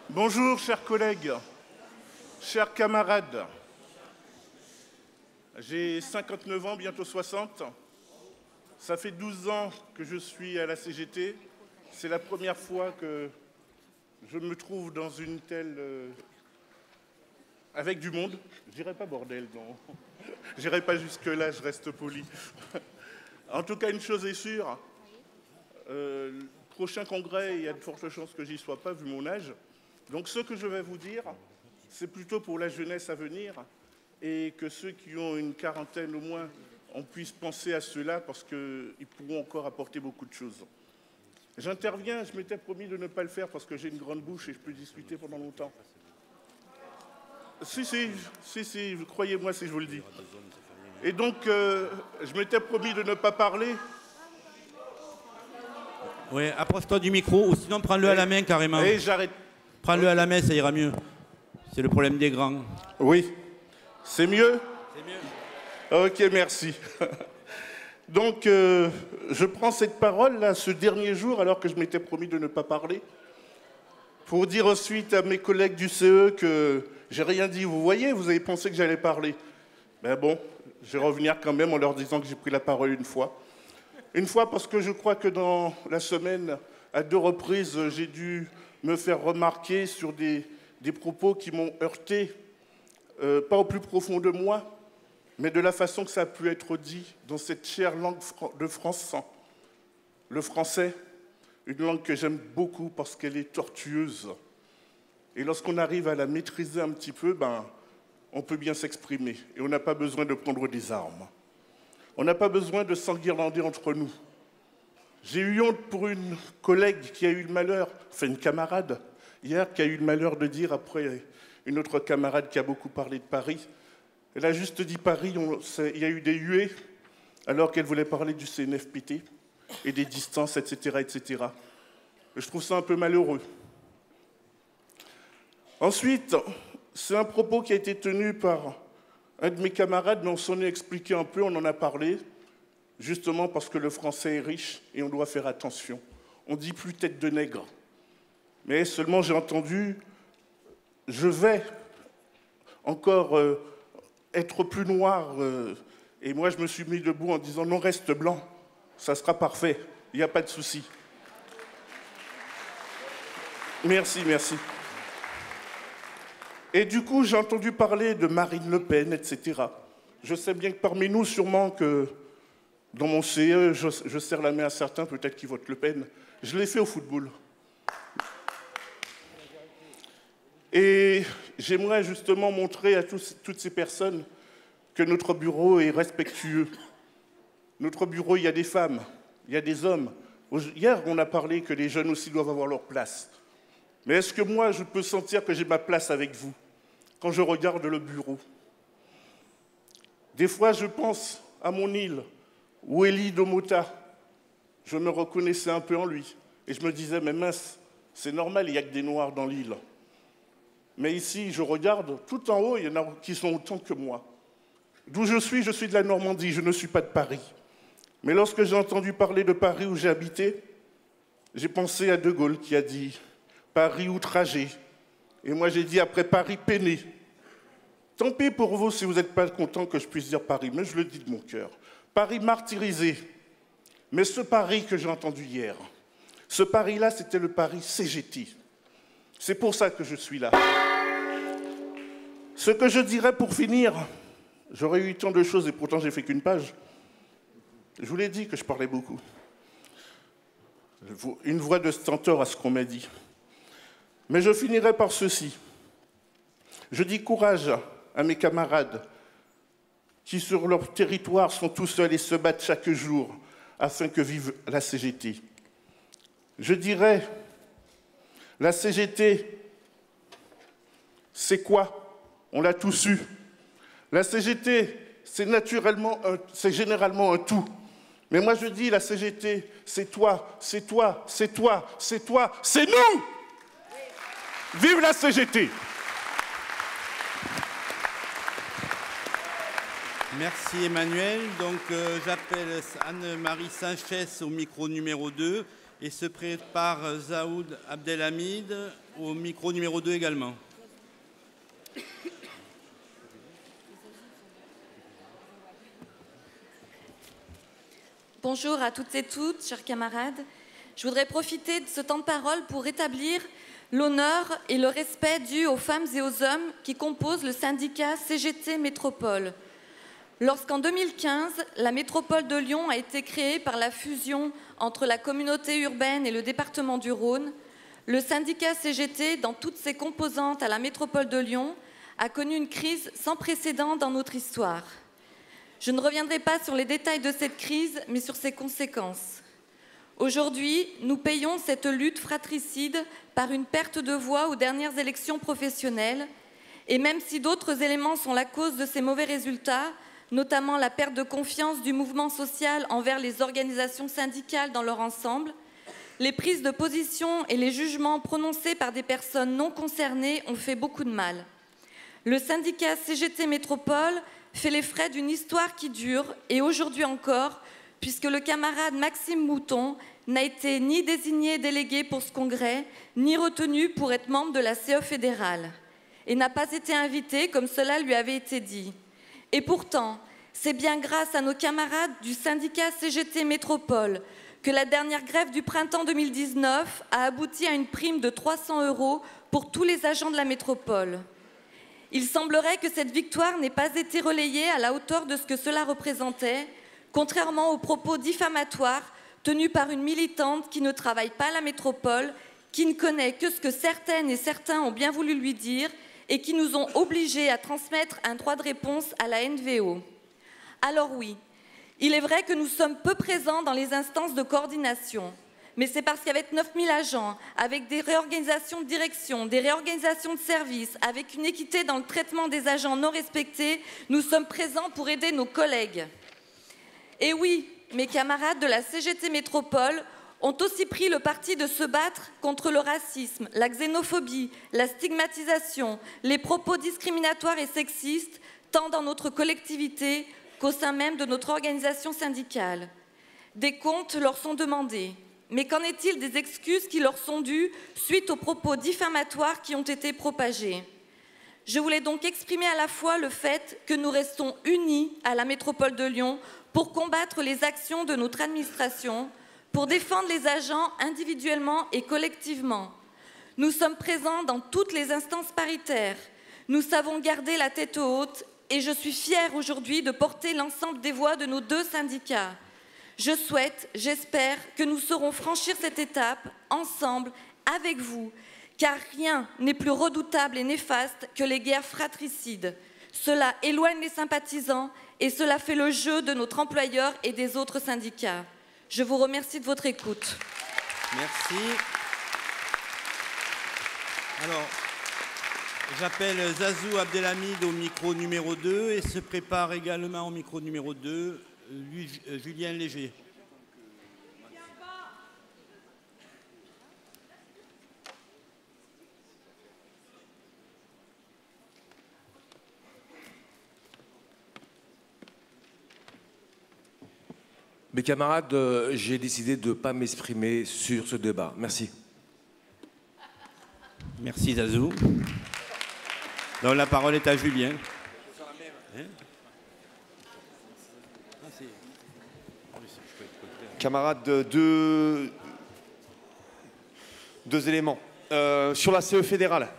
Bonjour, chers collègues, chers camarades. J'ai 59 ans, bientôt 60. Ça fait 12 ans que je suis à la CGT. C'est la première fois que je me trouve dans une telle... avec du monde. Je dirais pas bordel, non. Je n'irai pas jusque-là, je reste poli. En tout cas, une chose est sûre. Prochain congrès, il y a de fortes chances que j'y sois pas, vu mon âge. Donc ce que je vais vous dire, c'est plutôt pour la jeunesse à venir et que ceux qui ont une quarantaine au moins, on puisse penser à cela parce qu'ils pourront encore apporter beaucoup de choses. J'interviens, je m'étais promis de ne pas le faire parce que j'ai une grande bouche et je peux discuter pendant longtemps. Si, croyez-moi si je vous le dis. Et donc, je m'étais promis de ne pas parler. Oui, approche-toi du micro ou sinon prends-le à la main carrément. Et j'arrête. Prends-le à la main, ça ira mieux. C'est le problème des grands. Oui. C'est mieux? C'est mieux. Ok, merci. Donc, je prends cette parole là, ce dernier jour, alors que je m'étais promis de ne pas parler, pour dire ensuite à mes collègues du CE que j'ai rien dit. Vous voyez, vous avez pensé que j'allais parler. Ben bon, je vais revenir quand même en leur disant que j'ai pris la parole une fois. Une fois parce que je crois que dans la semaine, à 2 reprises, j'ai dû me faire remarquer sur des propos qui m'ont heurté, pas au plus profond de moi, mais de la façon que ça a pu être dit dans cette chère langue de France, le français, une langue que j'aime beaucoup parce qu'elle est tortueuse. Et lorsqu'on arrive à la maîtriser un petit peu, ben, on peut bien s'exprimer. Et on n'a pas besoin de prendre des armes. On n'a pas besoin de s'enguirlander entre nous. J'ai eu honte pour une collègue qui a eu le malheur, enfin une camarade, hier, qui a eu le malheur de dire, après une autre camarade qui a beaucoup parlé de Paris, elle a juste dit Paris, il y a eu des huées, alors qu'elle voulait parler du CNFPT et des distances, etc., etc. Je trouve ça un peu malheureux. Ensuite, c'est un propos qui a été tenu par un de mes camarades, mais on s'en est expliqué un peu, on en a parlé, justement parce que le français est riche et on doit faire attention. On dit plus tête de nègre. Mais seulement j'ai entendu, je vais encore être plus noir. Et moi, je me suis mis debout en disant non, reste blanc, ça sera parfait, il n'y a pas de souci. Merci, merci. Et du coup, j'ai entendu parler de Marine Le Pen, etc. Je sais bien que parmi nous, sûrement que dans mon CE, je serre la main à certains, peut-être qui votent Le Pen. Je l'ai fait au football. Et j'aimerais justement montrer à toutes ces personnes que notre bureau est respectueux. Notre bureau, il y a des femmes, il y a des hommes. Hier, on a parlé que les jeunes aussi doivent avoir leur place. Mais est-ce que moi, je peux sentir que j'ai ma place avec vous quand je regarde le bureau? Des fois, je pense à mon île, où Élie Domota, je me reconnaissais un peu en lui. Et je me disais, mais mince, c'est normal, il n'y a que des Noirs dans l'île. Mais ici, je regarde, tout en haut, il y en a qui sont autant que moi. D'où je suis de la Normandie, je ne suis pas de Paris. Mais lorsque j'ai entendu parler de Paris où j'ai habité, j'ai pensé à De Gaulle qui a dit « Paris outragé ». Et moi, j'ai dit après Paris peiné. Tant pis pour vous si vous n'êtes pas content que je puisse dire Paris, mais je le dis de mon cœur. Paris martyrisé. Mais ce Paris que j'ai entendu hier, ce Paris-là, c'était le Paris CGT. C'est pour ça que je suis là. Ce que je dirais pour finir, j'aurais eu tant de choses et pourtant j'ai fait qu'une page. Je vous l'ai dit que je parlais beaucoup. Une voix de stentor à ce qu'on m'a dit. Mais je finirai par ceci. Je dis courage à mes camarades qui, sur leur territoire, sont tout seuls et se battent chaque jour afin que vive la CGT. je dirais, la CGT, c'est quoi? On l'a tous eu. La CGT, c'est généralement un tout. Mais moi, je dis, la CGT, c'est toi, c'est toi, c'est toi, c'est toi, c'est nous! Vive la CGT! Merci Emmanuel. Donc j'appelle Anne-Marie Sanchez au micro numéro 2 et se prépare Zaoud Abdelhamid au micro numéro 2 également. Bonjour à toutes et tous, chers camarades. Je voudrais profiter de ce temps de parole pour rétablir l'honneur et le respect dû aux femmes et aux hommes qui composent le syndicat CGT Métropole. Lorsqu'en 2015, la métropole de Lyon a été créée par la fusion entre la communauté urbaine et le département du Rhône, le syndicat CGT, dans toutes ses composantes à la métropole de Lyon, a connu une crise sans précédent dans notre histoire. Je ne reviendrai pas sur les détails de cette crise, mais sur ses conséquences. Aujourd'hui, nous payons cette lutte fratricide par une perte de voix aux dernières élections professionnelles, et même si d'autres éléments sont la cause de ces mauvais résultats, notamment la perte de confiance du mouvement social envers les organisations syndicales dans leur ensemble, les prises de position et les jugements prononcés par des personnes non concernées ont fait beaucoup de mal. Le syndicat CGT Métropole fait les frais d'une histoire qui dure, et aujourd'hui encore, puisque le camarade Maxime Mouton n'a été ni désigné délégué pour ce congrès, ni retenu pour être membre de la CE fédérale, et n'a pas été invité comme cela lui avait été dit. Et pourtant, c'est bien grâce à nos camarades du syndicat CGT Métropole que la dernière grève du printemps 2019 a abouti à une prime de 300 € pour tous les agents de la métropole. Il semblerait que cette victoire n'ait pas été relayée à la hauteur de ce que cela représentait, contrairement aux propos diffamatoires tenus par une militante qui ne travaille pas à la métropole, qui ne connaît que ce que certaines et certains ont bien voulu lui dire et qui nous ont obligés à transmettre un droit de réponse à la NVO. Alors oui, il est vrai que nous sommes peu présents dans les instances de coordination, mais c'est parce qu'avec 9000 agents, avec des réorganisations de direction, des réorganisations de services, avec une équité dans le traitement des agents non respectés, nous sommes présents pour aider nos collègues. Et oui, mes camarades de la CGT Métropole ont aussi pris le parti de se battre contre le racisme, la xénophobie, la stigmatisation, les propos discriminatoires et sexistes, tant dans notre collectivité qu'au sein même de notre organisation syndicale. Des comptes leur sont demandés. Mais qu'en est-il des excuses qui leur sont dues suite aux propos diffamatoires qui ont été propagés? Je voulais donc exprimer à la fois le fait que nous restons unis à la métropole de Lyon pour combattre les actions de notre administration, pour défendre les agents individuellement et collectivement. Nous sommes présents dans toutes les instances paritaires. Nous savons garder la tête haute et je suis fière aujourd'hui de porter l'ensemble des voix de nos deux syndicats. Je souhaite, j'espère, que nous saurons franchir cette étape ensemble, avec vous, car rien n'est plus redoutable et néfaste que les guerres fratricides. Cela éloigne les sympathisants et cela fait le jeu de notre employeur et des autres syndicats. Je vous remercie de votre écoute. Merci. Alors, j'appelle Zazou Abdelhamid au micro numéro 2 et se prépare également au micro numéro 2 Julien Léger. Mes camarades, j'ai décidé de ne pas m'exprimer sur ce débat. Merci. Merci Zazou. Donc la parole est à Julien. Camarades, deux éléments. Sur la CE fédérale.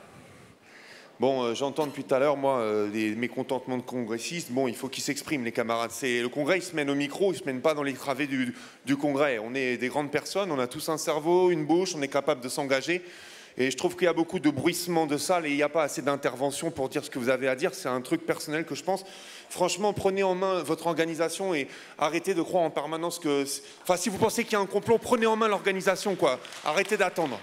Bon, j'entends depuis tout à l'heure, moi, des mécontentements de congressistes. Bon, il faut qu'ils s'expriment, les camarades. Le congrès, il se mène au micro, il ne se mène pas dans les travées du congrès. On est des grandes personnes, on a tous un cerveau, une bouche, on est capable de s'engager. Et je trouve qu'il y a beaucoup de bruissement de salle et il n'y a pas assez d'intervention pour dire ce que vous avez à dire. C'est un truc personnel que je pense. Franchement, prenez en main votre organisation et arrêtez de croire en permanence que... Enfin, si vous pensez qu'il y a un complot, prenez en main l'organisation, quoi. Arrêtez d'attendre.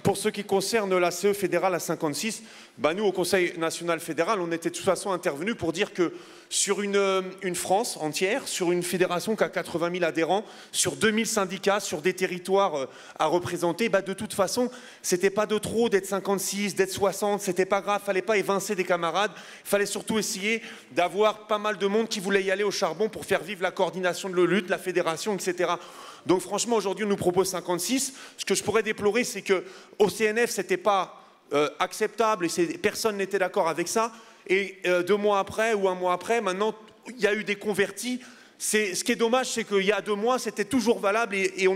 Pour ce qui concerne la CE fédérale à 56, bah nous, au Conseil national fédéral, on était de toute façon intervenus pour dire que sur une France entière, sur une fédération qui a 80 000 adhérents, sur 2000 syndicats, sur des territoires à représenter, bah de toute façon, c'était pas de trop d'être 56, d'être 60, c'était pas grave, fallait pas évincer des camarades, fallait surtout essayer d'avoir pas mal de monde qui voulait y aller au charbon pour faire vivre la coordination de la lutte, la fédération, etc. Donc franchement, aujourd'hui, on nous propose 56. Ce que je pourrais déplorer, c'est qu'au CNF, c'était pas acceptable et personne n'était d'accord avec ça. Et 2 mois après ou 1 mois après, maintenant, il y a eu des convertis. Ce qui est dommage, c'est qu'il y a 2 mois, c'était toujours valable et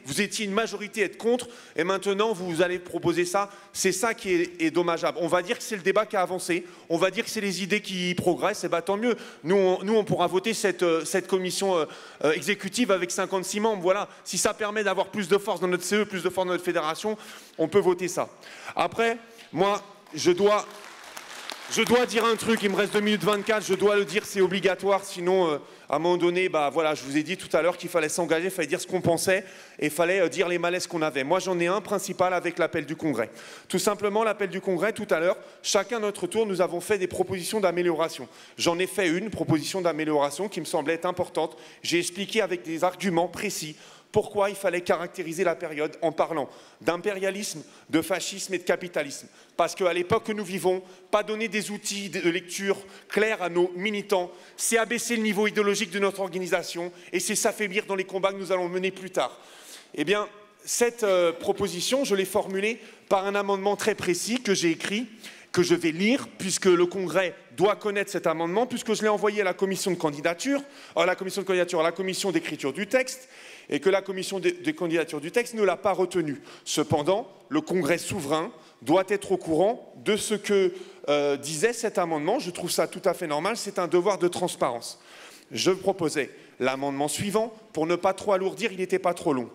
vous étiez une majorité à être contre. Et maintenant, vous allez proposer ça. C'est ça qui est dommageable. On va dire que c'est le débat qui a avancé. On va dire que c'est les idées qui progressent. Et bien, tant mieux. Nous, on pourra voter cette commission exécutive avec 56 membres. Voilà. Si ça permet d'avoir plus de force dans notre CE, plus de force dans notre fédération, on peut voter ça. Après, moi, je dois dire un truc, il me reste 2 minutes 24, je dois le dire, c'est obligatoire, sinon, à un moment donné, bah, voilà, je vous ai dit tout à l'heure qu'il fallait s'engager, il fallait dire ce qu'on pensait, et il fallait dire les malaises qu'on avait. Moi, j'en ai un principal avec l'appel du Congrès. Tout simplement, l'appel du Congrès, tout à l'heure, chacun à notre tour, nous avons fait des propositions d'amélioration. J'en ai fait une proposition d'amélioration qui me semblait être importante. J'ai expliqué avec des arguments précis pourquoi il fallait caractériser la période en parlant d'impérialisme, de fascisme et de capitalisme. Parce qu'à l'époque que nous vivons, pas donner des outils de lecture clairs à nos militants, c'est abaisser le niveau idéologique de notre organisation et c'est s'affaiblir dans les combats que nous allons mener plus tard. Eh bien, cette proposition, je l'ai formulée par un amendement très précis que j'ai écrit, que je vais lire, puisque le Congrès doit connaître cet amendement, puisque je l'ai envoyé à la commission de candidature, à la commission d'écriture du texte, et que la commission des candidatures du texte ne l'a pas retenu. Cependant, le Congrès souverain doit être au courant de ce que disait cet amendement. Je trouve ça tout à fait normal, c'est un devoir de transparence. Je proposais l'amendement suivant, pour ne pas trop alourdir, il n'était pas trop long.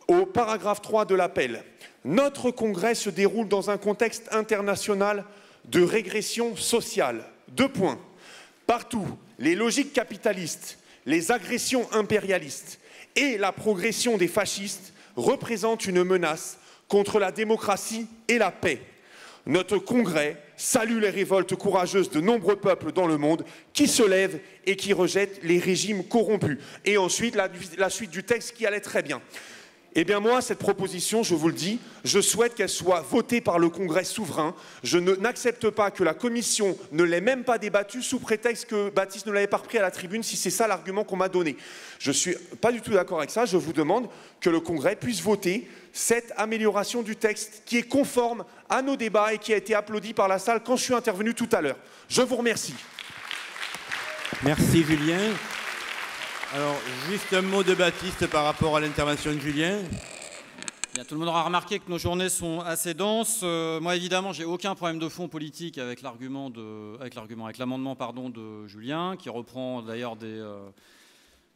Au paragraphe 3 de l'appel, notre Congrès se déroule dans un contexte international de régression sociale. 2 points. Partout, les logiques capitalistes, les agressions impérialistes et la progression des fascistes représentent une menace contre la démocratie et la paix. Notre Congrès salue les révoltes courageuses de nombreux peuples dans le monde qui se lèvent et qui rejettent les régimes corrompus. Et ensuite, la suite du texte qui allait très bien. Eh bien moi, cette proposition, je vous le dis, je souhaite qu'elle soit votée par le Congrès souverain. Je n'accepte pas que la Commission ne l'ait même pas débattue sous prétexte que Baptiste ne l'avait pas repris à la tribune, si c'est ça l'argument qu'on m'a donné. Je ne suis pas du tout d'accord avec ça. Je vous demande que le Congrès puisse voter cette amélioration du texte qui est conforme à nos débats et qui a été applaudie par la salle quand je suis intervenu tout à l'heure. Je vous remercie. Merci Julien. Alors, juste un mot de Baptiste par rapport à l'intervention de Julien. Bien, tout le monde aura remarqué que nos journées sont assez denses. Moi, évidemment, j'ai aucun problème de fond politique avec l'amendement de Julien, qui reprend d'ailleurs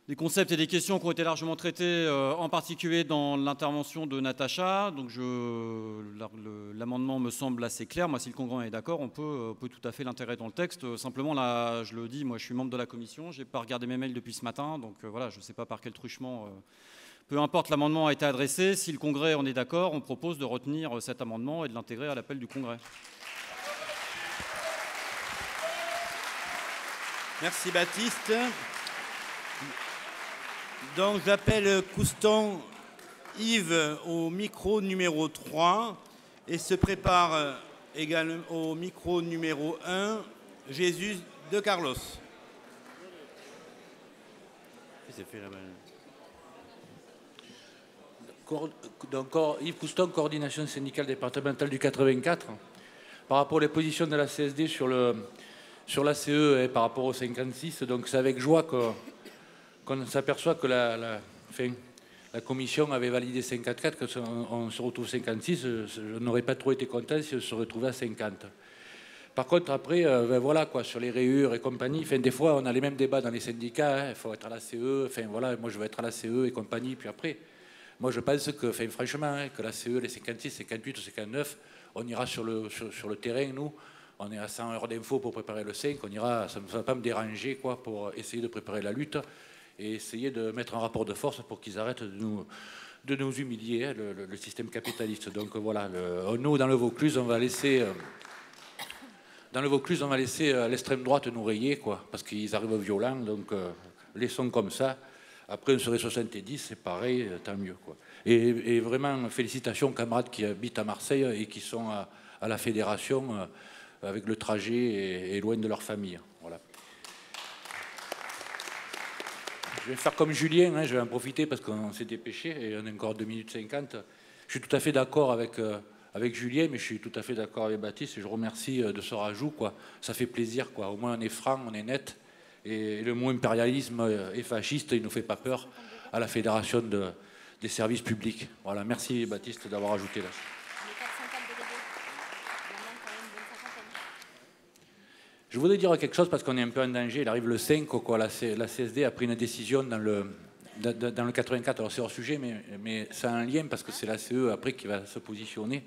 des concepts et des questions qui ont été largement traités, en particulier dans l'intervention de Natacha. Donc, l'amendement me semble assez clair. Moi, si le Congrès est d'accord, on peut tout à fait l'intégrer dans le texte. Simplement, là, je le dis, moi, je suis membre de la commission. Je n'ai pas regardé mes mails depuis ce matin. Donc, voilà, je ne sais pas par quel truchement... peu importe, l'amendement a été adressé. Si le Congrès en est d'accord, on propose de retenir cet amendement et de l'intégrer à l'appel du Congrès. Merci Baptiste. Donc j'appelle Couston Yves au micro numéro 3 et se prépare également au micro numéro 1 Jésus de Carlos. Donc, Yves Couston, coordination syndicale départementale du 84. Par rapport aux positions de la CSD sur la CE et par rapport au 56, donc c'est avec joie qu'on s'aperçoit que la commission avait validé 54, qu'on se retrouve 56. Je n'aurais pas trop été content si on se retrouvait à 50. Par contre, après, ben voilà, quoi, sur les rayures et compagnie, des fois, on a les mêmes débats dans les syndicats. Il faut être à la CE. Voilà, moi, je vais être à la CE et compagnie. Puis après, Moi, je pense que, enfin, franchement, hein, que la CE, les 56, 58 ou 59, on ira sur le terrain, nous. On est à 100 heures d'info pour préparer le 5. On ira, ça ne va pas me déranger, quoi, pour essayer de préparer la lutte et essayer de mettre un rapport de force pour qu'ils arrêtent de nous humilier, hein, le système capitaliste. Donc voilà, nous, dans le Vaucluse, on va laisser... Dans le Vaucluse, on va laisser l'extrême droite nous rayer, quoi, parce qu'ils arrivent violents, donc laissons comme ça. Après, on serait 70, c'est pareil, tant mieux, quoi. Et vraiment, félicitations aux camarades qui habitent à Marseille et qui sont à la fédération avec le trajet et loin de leur famille. Voilà. Je vais faire comme Julien, hein, je vais en profiter parce qu'on s'est dépêché et on a encore 2 minutes 50. Je suis tout à fait d'accord avec Julien, mais je suis tout à fait d'accord avec Baptiste et je remercie de ce rajout, quoi. Ça fait plaisir, quoi. Au moins on est franc, on est net et le mot impérialisme et fasciste, il ne nous fait pas peur à la Fédération des services publics. Voilà, merci Baptiste d'avoir ajouté là. Je voudrais dire quelque chose parce qu'on est un peu en danger. Il arrive le 5, quoi. La CSD a pris une décision dans le 84. Alors c'est hors sujet, mais ça a un lien parce que c'est la CE après qui va se positionner,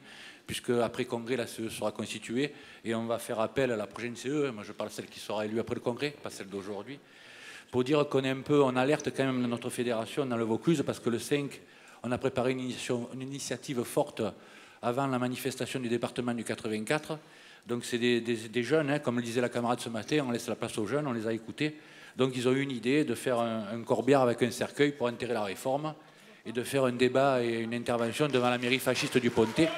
puisque après congrès, la CE sera constituée et on va faire appel à la prochaine CE. Moi, je parle de celle qui sera élue après le congrès, pas celle d'aujourd'hui, pour dire qu'on est un peu en alerte quand même dans notre fédération, dans le Vaucluse, parce que le 5, on a préparé une initiative forte avant la manifestation du département du 84. Donc c'est des jeunes, hein, comme le disait la camarade ce matin, on laisse la place aux jeunes, on les a écoutés. Donc ils ont eu une idée de faire un corbière avec un cercueil pour enterrer la réforme et de faire un débat et une intervention devant la mairie fasciste du Pontet.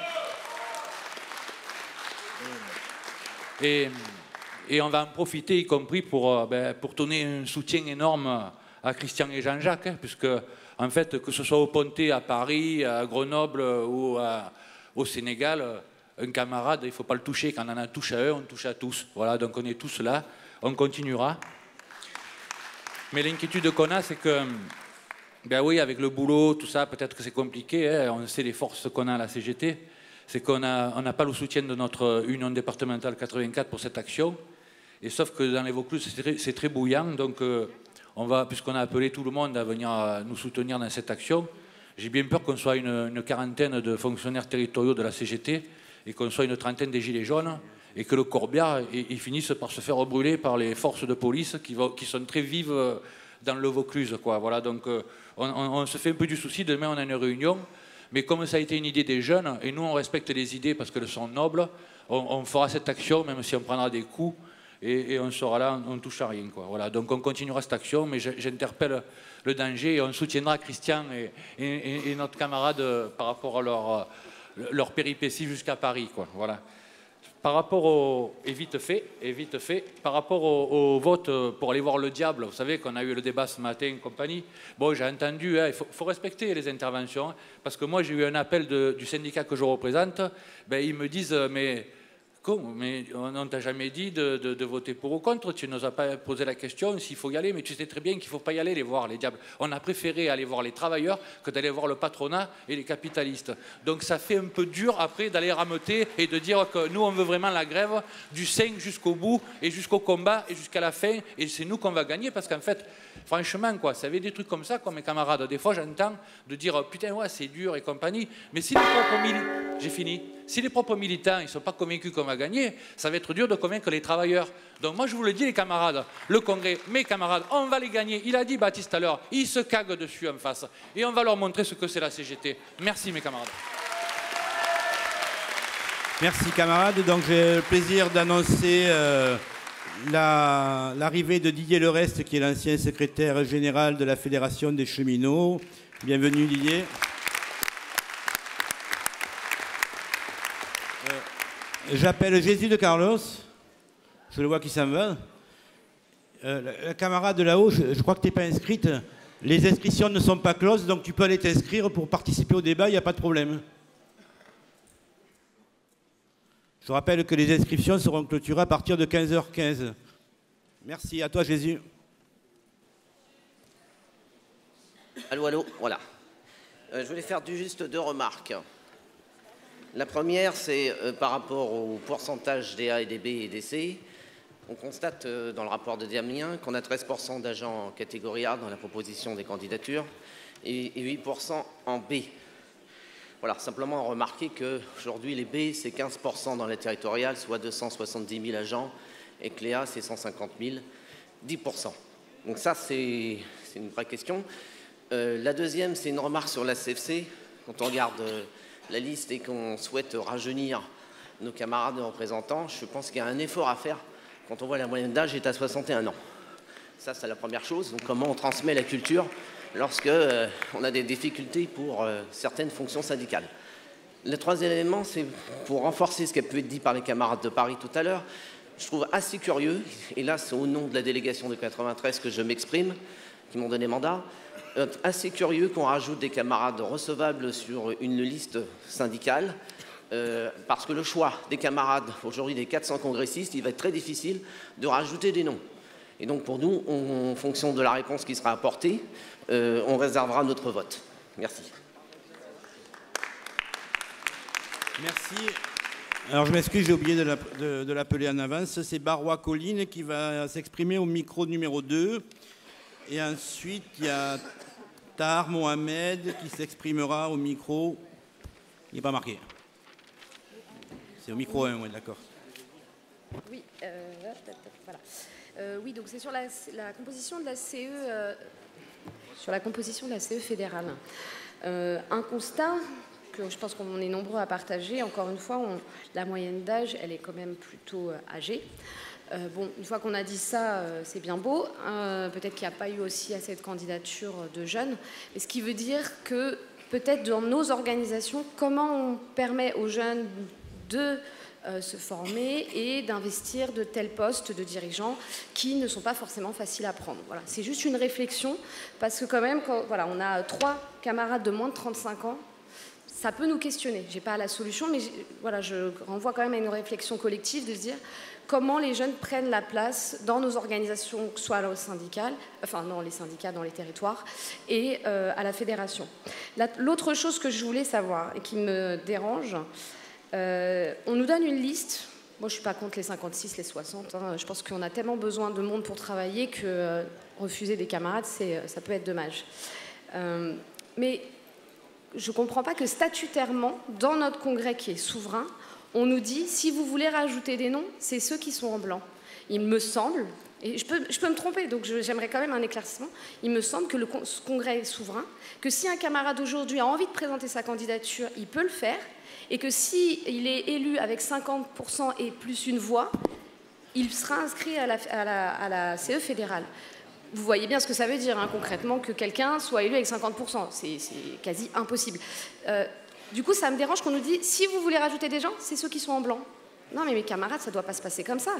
Et on va en profiter, y compris pour donner un soutien énorme à Christian et Jean-Jacques, hein, puisque en fait, que ce soit au Pontet, à Paris, à Grenoble ou au Sénégal, un camarade, il ne faut pas le toucher. Quand on en touche à un, on touche à tous. Voilà, donc on est tous là, on continuera. Mais l'inquiétude qu'on a, c'est que, ben oui, avec le boulot, tout ça, peut-être que c'est compliqué, hein, on sait les forces qu'on a à la CGT, c'est qu'on n'a pas le soutien de notre union départementale 84 pour cette action. Et sauf que dans les Vaucluse, c'est très bouillant, donc puisqu'on a appelé tout le monde à venir nous soutenir dans cette action, j'ai bien peur qu'on soit une quarantaine de fonctionnaires territoriaux de la CGT et qu'on soit une trentaine des gilets jaunes et que le corbière il finisse par se faire brûler par les forces de police qui sont très vives dans le Vaucluse, quoi. Voilà, donc on se fait un peu du souci. Demain on a une réunion, mais comme ça a été une idée des jeunes et nous on respecte les idées parce qu'elles sont nobles, on fera cette action même si on prendra des coups et on sera là, on ne touche à rien, quoi. Voilà, donc on continuera cette action, mais j'interpelle le danger et on soutiendra Christian et notre camarade par rapport à leur péripétie jusqu'à Paris, quoi. Voilà. Par rapport au... Et vite fait, par rapport au vote pour aller voir le diable, vous savez qu'on a eu le débat ce matin et compagnie. Bon, j'ai entendu, hein, il faut respecter les interventions, hein, parce que moi j'ai eu un appel du syndicat que je représente, ben, ils me disent, mais on ne t'a jamais dit de voter pour ou contre, tu ne nous as pas posé la question s'il faut y aller, mais tu sais très bien qu'il ne faut pas y aller les voir, les diables. On a préféré aller voir les travailleurs que d'aller voir le patronat et les capitalistes. Donc ça fait un peu dur après d'aller rameuter et de dire que nous on veut vraiment la grève du 5 jusqu'au bout et jusqu'au combat et jusqu'à la fin, et c'est nous qu'on va gagner, parce qu'en fait, franchement, quoi, ça avait des trucs comme ça, comme mes camarades, des fois j'entends de dire putain ouais c'est dur et compagnie, mais si les propres militants, j'ai fini, si les propres militants ils ne sont pas convaincus qu'on va gagner, ça va être dur de convaincre les travailleurs. Donc moi je vous le dis les camarades, le congrès, mes camarades, on va les gagner. Il a dit Baptiste à l'heure, ils se caguent dessus en face et on va leur montrer ce que c'est la CGT. Merci mes camarades. Merci camarades. Donc j'ai le plaisir d'annoncer l'arrivée de Didier Lereste, qui est l'ancien secrétaire général de la Fédération des cheminots. Bienvenue Didier. J'appelle Jésus de Carlos. Je le vois qui s'en va. La camarade là-haut, je crois que tu n'es pas inscrite. Les inscriptions ne sont pas closes, donc tu peux aller t'inscrire pour participer au débat, il n'y a pas de problème. Je rappelle que les inscriptions seront clôturées à partir de 15h15. Merci, à toi Jésus. Allô, allô, voilà. Je voulais faire juste 2 remarques. La première, c'est par rapport au pourcentage DA et DB et DC. On constate dans le rapport de Damien qu'on a 13% d'agents en catégorie A dans la proposition des candidatures et 8% en B. Voilà, simplement remarquer qu'aujourd'hui, les B, c'est 15% dans la territoriale, soit 270 000 agents, et que les A, c'est 150 000, 10%. Donc ça, c'est une vraie question. La deuxième, c'est une remarque sur la CFC. Quand on regarde la liste et qu'on souhaite rajeunir nos camarades représentants, je pense qu'il y a un effort à faire quand on voit la moyenne d'âge est à 61 ans. Ça, c'est la première chose. Donc, comment on transmet la culture lorsque on a des difficultés pour certaines fonctions syndicales. Le troisième élément, c'est pour renforcer ce qui a pu être dit par les camarades de Paris tout à l'heure. Je trouve assez curieux, et là, c'est au nom de la délégation de 93 que je m'exprime, qui m'ont donné mandat, assez curieux qu'on rajoute des camarades recevables sur une liste syndicale, parce que le choix des camarades, aujourd'hui des 400 congressistes, il va être très difficile de rajouter des noms. Et donc pour nous, en fonction de la réponse qui sera apportée, on réservera notre vote. Merci. Merci. Alors je m'excuse, j'ai oublié de l'appeler en avance. C'est Barois Colline qui va s'exprimer au micro numéro 2. Et ensuite, il y a Tahar Mohamed qui s'exprimera au micro. Il n'est pas marqué. C'est au micro 1, oui, d'accord. Oui, voilà. Oui, donc c'est sur la composition de la CE, sur la composition de la CE fédérale. Un constat que je pense qu'on est nombreux à partager. Encore une fois, la moyenne d'âge, elle est quand même plutôt âgée. Bon, une fois qu'on a dit ça, c'est bien beau. Peut-être qu'il n'y a pas eu aussi assez de candidatures de jeunes. Mais ce qui veut dire que peut-être dans nos organisations, comment on permet aux jeunes de se former et d'investir de tels postes de dirigeants qui ne sont pas forcément faciles à prendre. Voilà. C'est juste une réflexion, parce que quand même, voilà, on a 3 camarades de moins de 35 ans, ça peut nous questionner. Je n'ai pas la solution, mais voilà, je renvoie quand même à une réflexion collective de se dire comment les jeunes prennent la place dans nos organisations, que ce soit au syndical, enfin dans les syndicats, dans les territoires, et à la fédération. L'autre chose que je voulais savoir et qui me dérange, on nous donne une liste. Moi, je ne suis pas contre les 56, les 60. Hein. Je pense qu'on a tellement besoin de monde pour travailler que refuser des camarades, ça peut être dommage. Mais je ne comprends pas que statutairement, dans notre congrès qui est souverain, on nous dit, si vous voulez rajouter des noms, c'est ceux qui sont en blanc. Il me semble, et je peux me tromper, donc j'aimerais quand même un éclaircissement, il me semble que le congrès est souverain, que si un camarade aujourd'hui a envie de présenter sa candidature, il peut le faire, et que s'il est élu avec 50% et plus une voix, il sera inscrit à la CE fédérale. Vous voyez bien ce que ça veut dire, hein, concrètement, que quelqu'un soit élu avec 50%. C'est quasi impossible. Du coup, ça me dérange qu'on nous dise, si vous voulez rajouter des gens, c'est ceux qui sont en blanc. Non, mais mes camarades, ça ne doit pas se passer comme ça.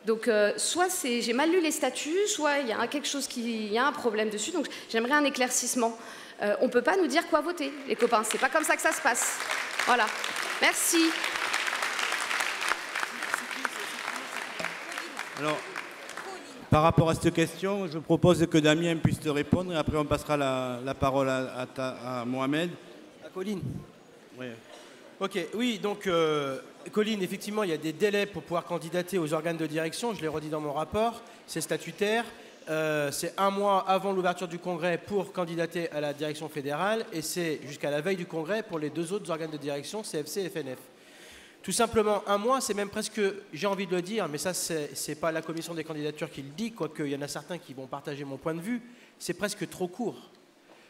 Donc, soit j'ai mal lu les statuts, soit il y a quelque chose il y a un problème dessus. Donc, j'aimerais un éclaircissement. On ne peut pas nous dire quoi voter, les copains. C'est pas comme ça que ça se passe. Voilà. Merci. Alors, par rapport à cette question, je propose que Damien puisse te répondre et après on passera la parole à Mohamed. À Colline. Oui. Ok, oui, donc Colline, effectivement, il y a des délais pour pouvoir candidater aux organes de direction, je l'ai redit dans mon rapport, c'est statutaire, c'est 1 mois avant l'ouverture du congrès pour candidater à la direction fédérale et c'est jusqu'à la veille du congrès pour les 2 autres organes de direction, CFC et FNF. Tout simplement 1 mois, c'est même presque, j'ai envie de le dire, mais ça c'est pas la commission des candidatures qui le dit, quoique il y en a certains qui vont partager mon point de vue, c'est presque trop court.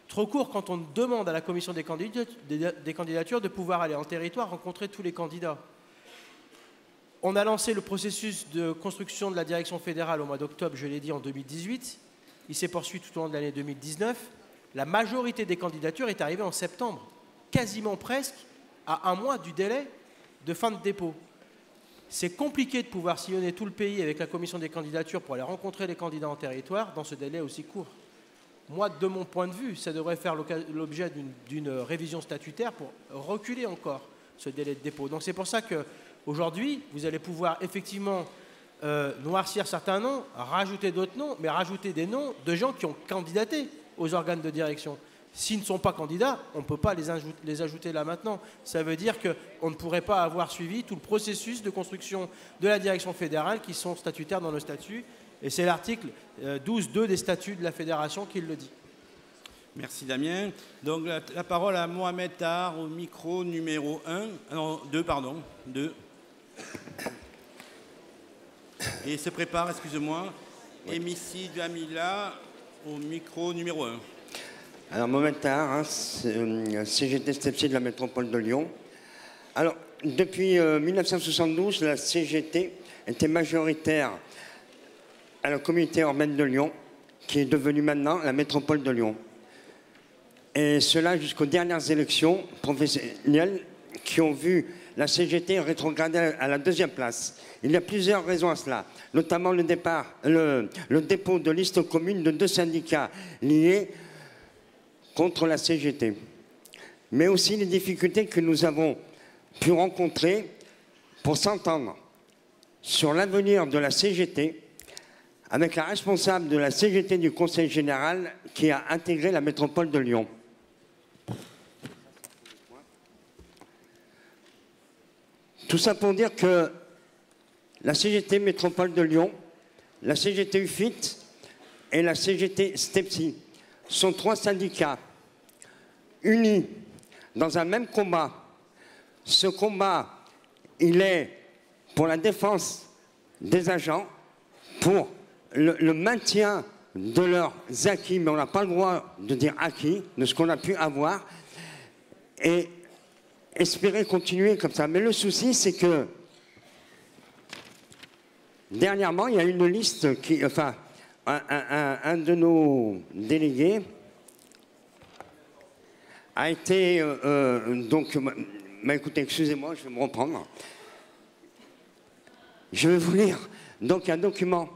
Trop court quand on demande à la commission des candidatures de pouvoir aller en territoire rencontrer tous les candidats. On a lancé le processus de construction de la direction fédérale au mois d'octobre, je l'ai dit, en 2018. Il s'est poursuivi tout au long de l'année 2019. La majorité des candidatures est arrivée en septembre, quasiment presque à 1 mois du délai de fin de dépôt. C'est compliqué de pouvoir sillonner tout le pays avec la commission des candidatures pour aller rencontrer les candidats en territoire dans ce délai aussi court. Moi, de mon point de vue, ça devrait faire l'objet d'une révision statutaire pour reculer encore ce délai de dépôt. Donc c'est pour ça qu'aujourd'hui, vous allez pouvoir effectivement noircir certains noms, rajouter d'autres noms, mais rajouter des noms de gens qui ont candidaté aux organes de direction. S'ils ne sont pas candidats, on ne peut pas les ajouter là maintenant. Ça veut dire qu'on ne pourrait pas avoir suivi tout le processus de construction de la direction fédérale qui sont statutaires dans nos statuts. Et c'est l'article 12.2 des statuts de la fédération qui le dit. Merci Damien. Donc la parole à Mohamed Tahar au micro numéro 1. Non, 2, pardon. 2. Et se prépare, excusez-moi, Emissi Jamila au micro numéro 1. Alors Mohamed Tahar, hein, CGT STEPSI de la métropole de Lyon. Alors depuis 1972, la CGT était majoritaire à la communauté urbaine de Lyon, qui est devenue maintenant la métropole de Lyon. Et cela jusqu'aux dernières élections professionnelles qui ont vu la CGT rétrograder à la 2e place. Il y a plusieurs raisons à cela, notamment le dépôt de listes communes de 2 syndicats liés contre la CGT. Mais aussi les difficultés que nous avons pu rencontrer pour s'entendre sur l'avenir de la CGT avec la responsable de la CGT du Conseil général qui a intégré la métropole de Lyon. Tout ça pour dire que la CGT Métropole de Lyon, la CGT UFIT et la CGT STEPSI sont 3 syndicats unis dans un même combat. Ce combat, il est pour la défense des agents, pour le maintien de leurs acquis, mais on n'a pas le droit de dire acquis, de ce qu'on a pu avoir, et espérer continuer comme ça. Mais le souci, c'est que dernièrement, il y a une liste qui, enfin, un de nos délégués a été, donc, écoutez, excusez-moi, je vais me reprendre. Je vais vous lire donc un document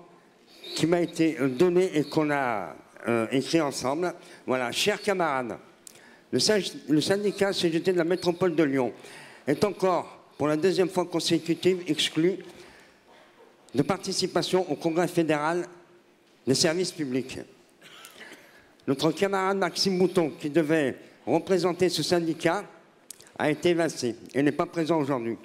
qui m'a été donné et qu'on a écrit ensemble. Voilà, chers camarades, le syndicat CGT de la métropole de Lyon est encore, pour la 2e fois consécutive, exclu de participation au congrès fédéral des services publics. Notre camarade Maxime Mouton, qui devait représenter ce syndicat, a été évincé et n'est pas présent aujourd'hui.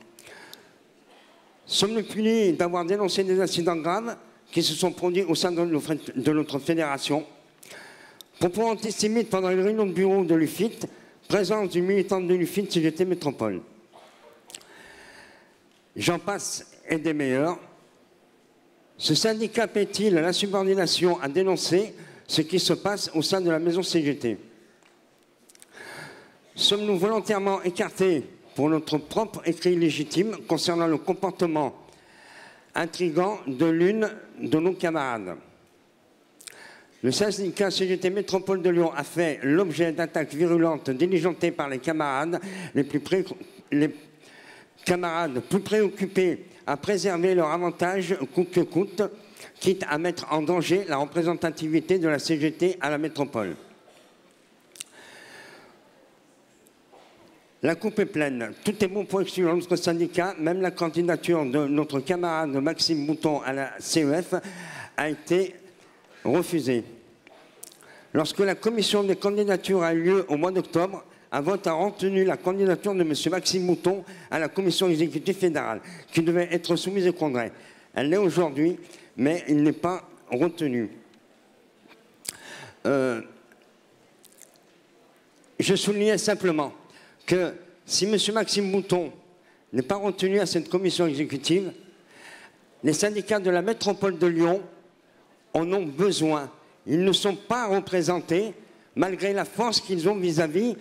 Sommes-nous punis d'avoir dénoncé des incidents graves qui se sont produits au sein de notre fédération? Propos antisémites pendant une réunion de bureau de l'UFIT, présence du militant de l'UFIT CGT Métropole. J'en passe et des meilleurs. Ce syndicat paie-t-il la subordination à dénoncer ce qui se passe au sein de la maison CGT? Sommes-nous volontairement écartés pour notre propre écrit légitime concernant le comportement intrigant de l'une de nos camarades? Le syndicat CGT Métropole de Lyon a fait l'objet d'attaques virulentes diligentées par les camarades, les camarades plus préoccupés à préserver leur avantage coûte que coûte, quitte à mettre en danger la représentativité de la CGT à la métropole. La coupe est pleine. Tout est bon pour exclure notre syndicat. Même la candidature de notre camarade Maxime Mouton à la CEF a été refusée. Lorsque la commission des candidatures a eu lieu au mois d'octobre, un vote a retenu la candidature de M. Maxime Mouton à la commission exécutive fédérale, qui devait être soumise au congrès. Elle l'est aujourd'hui, mais il n'est pas retenu. Je soulignais simplement que si M. Maxime Mouton n'est pas retenu à cette commission exécutive, les syndicats de la métropole de Lyon en ont besoin. Ils ne sont pas représentés malgré la force qu'ils ont vis-à-vis